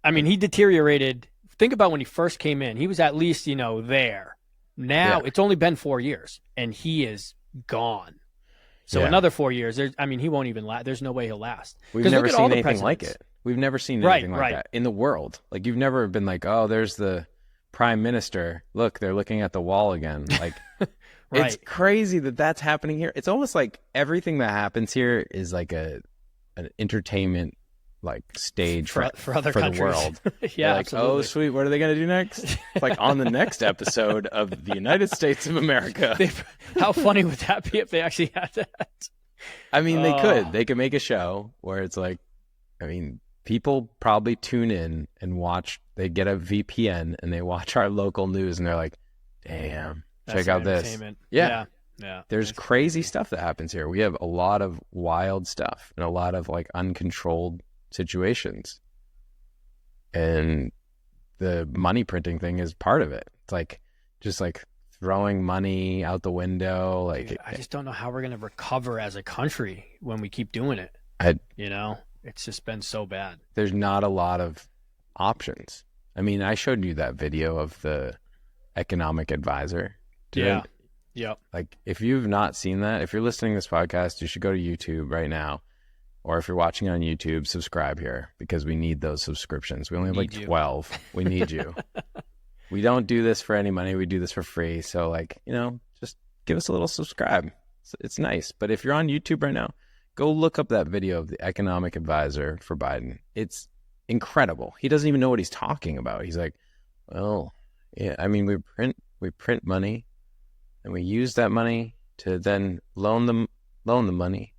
I mean, he deteriorated. Think about when he first came in. He was at least, there. Now yeah, it's only been 4 years, and he is gone. So yeah. another 4 years, he won't even last. There's no way he'll last. We've 'Cause never look at all seen the anything like presidents. it. We've never seen Right, anything like right. that in the world. Like, you've never been like, oh, there's the prime minister. Look, they're looking at the wall again. Like, it's Right. crazy that that's happening here. It's almost like everything that happens here is like an entertainment like stage For other for countries. the world. Yeah, They're like, absolutely. oh, sweet. What are they going to do next? It's like on the next episode of the United States of America. How funny would that be if they actually had that? I mean, they Oh. could. They could make a show where it's like, I mean, people probably tune in and watch. They get a VPN and they watch our local news and they're like, damn, That's check out this. entertainment. Yeah. Yeah. There's That's crazy stuff that happens here. We have a lot of wild stuff and a lot of like uncontrolled situations. And the money printing thing is part of it. It's like just like throwing money out the window. Like, Dude, I just don't know how we're going to recover as a country when we keep doing it. It's just been so bad. there's not a lot of options. I mean, I showed you that video of the economic advisor. Yeah. Yep. Like, if you've not seen that, if you're listening to this podcast, you should go to YouTube right now. Or if you're watching on YouTube, subscribe here because we need those subscriptions. We only have like Need you. 12. We need you. We don't do this for any money. We do this for free. So, like, just give us a little subscribe. It's nice. But if you're on YouTube right now, go look up that video of the economic advisor for Biden. It's incredible. He doesn't even know what he's talking about. He's like, well, yeah, I mean, we print money and we use that money to then loan the money.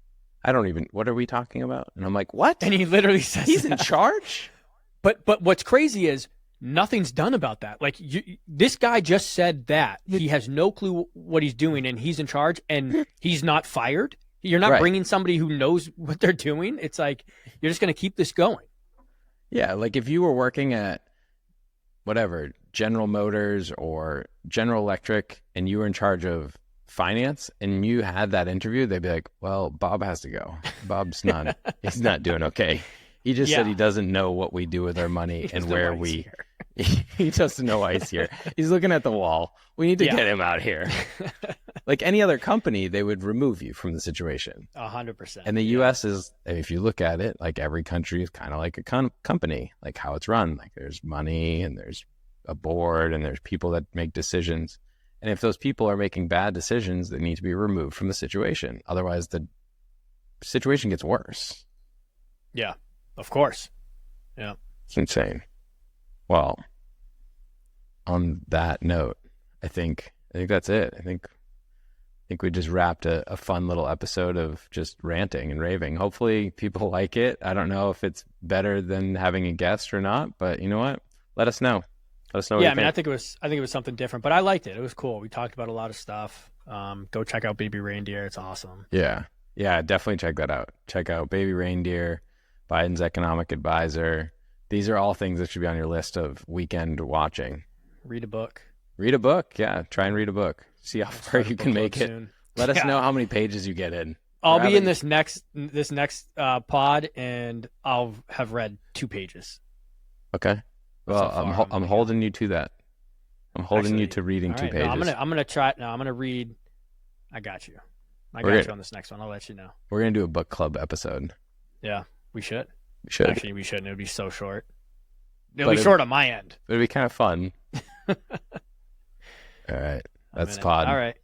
I don't even, what are we talking about? And I'm like, what? And he literally says He's in that. charge? But what's crazy is nothing's done about that. Like this guy just said that he has no clue what he's doing, and he's in charge, and he's not fired. You're not Right. bringing somebody who knows what they're doing. It's like you're just going to keep this going. Yeah, like if you were working at whatever, General Motors or General Electric, and you were in charge of finance and you had that interview, they'd be like, well, Bob has to go. He's not doing okay. He just said Yeah. he doesn't know what we do with our money and There's no where ice he doesn't know ice here. He's looking at the wall. We need to Yeah. get him out here. Like any other company, they would remove you from the situation. 100%. And the U.S. is, if you look at it, like every country is kind of like a company, like how it's run. Like there's money and there's a board and there's people that make decisions. And if those people are making bad decisions, they need to be removed from the situation. Otherwise, the situation gets worse. Yeah, of course. Yeah. It's insane. Well, on that note, I think that's it. I think we just wrapped a fun little episode of just ranting and raving. Hopefully people like it. I don't know if it's better than having a guest or not, but you know what? Let us know. Let us know what Yeah, you think. I think it was something different, but I liked it. It was cool. We talked about a lot of stuff. Go check out Baby Reindeer. It's awesome. Yeah, definitely check that out. Check out Baby Reindeer, Biden's economic advisor. These are all things that should be on your list of weekend watching. Read a book. Read a book. Yeah, try and read a book. See how far you can make it. Soon. Let us Yeah. know how many pages you get in. I'll We're be in having- this next pod, and I'll have read 2 pages. Okay. That's Well, how far I'm gonna go. holding you to that. I'm holding you Actually, to reading all 2 right. No, pages. I'm gonna try. No, I'm gonna read. I got you. I We're got gonna you on this next one. I'll let you know. we're gonna do a book club episode. Yeah, we should. We should, Actually, we shouldn't. It would be so short. It'll but be short on my end. it'd be kind of fun. All right, I'm that's in it. pod. All right.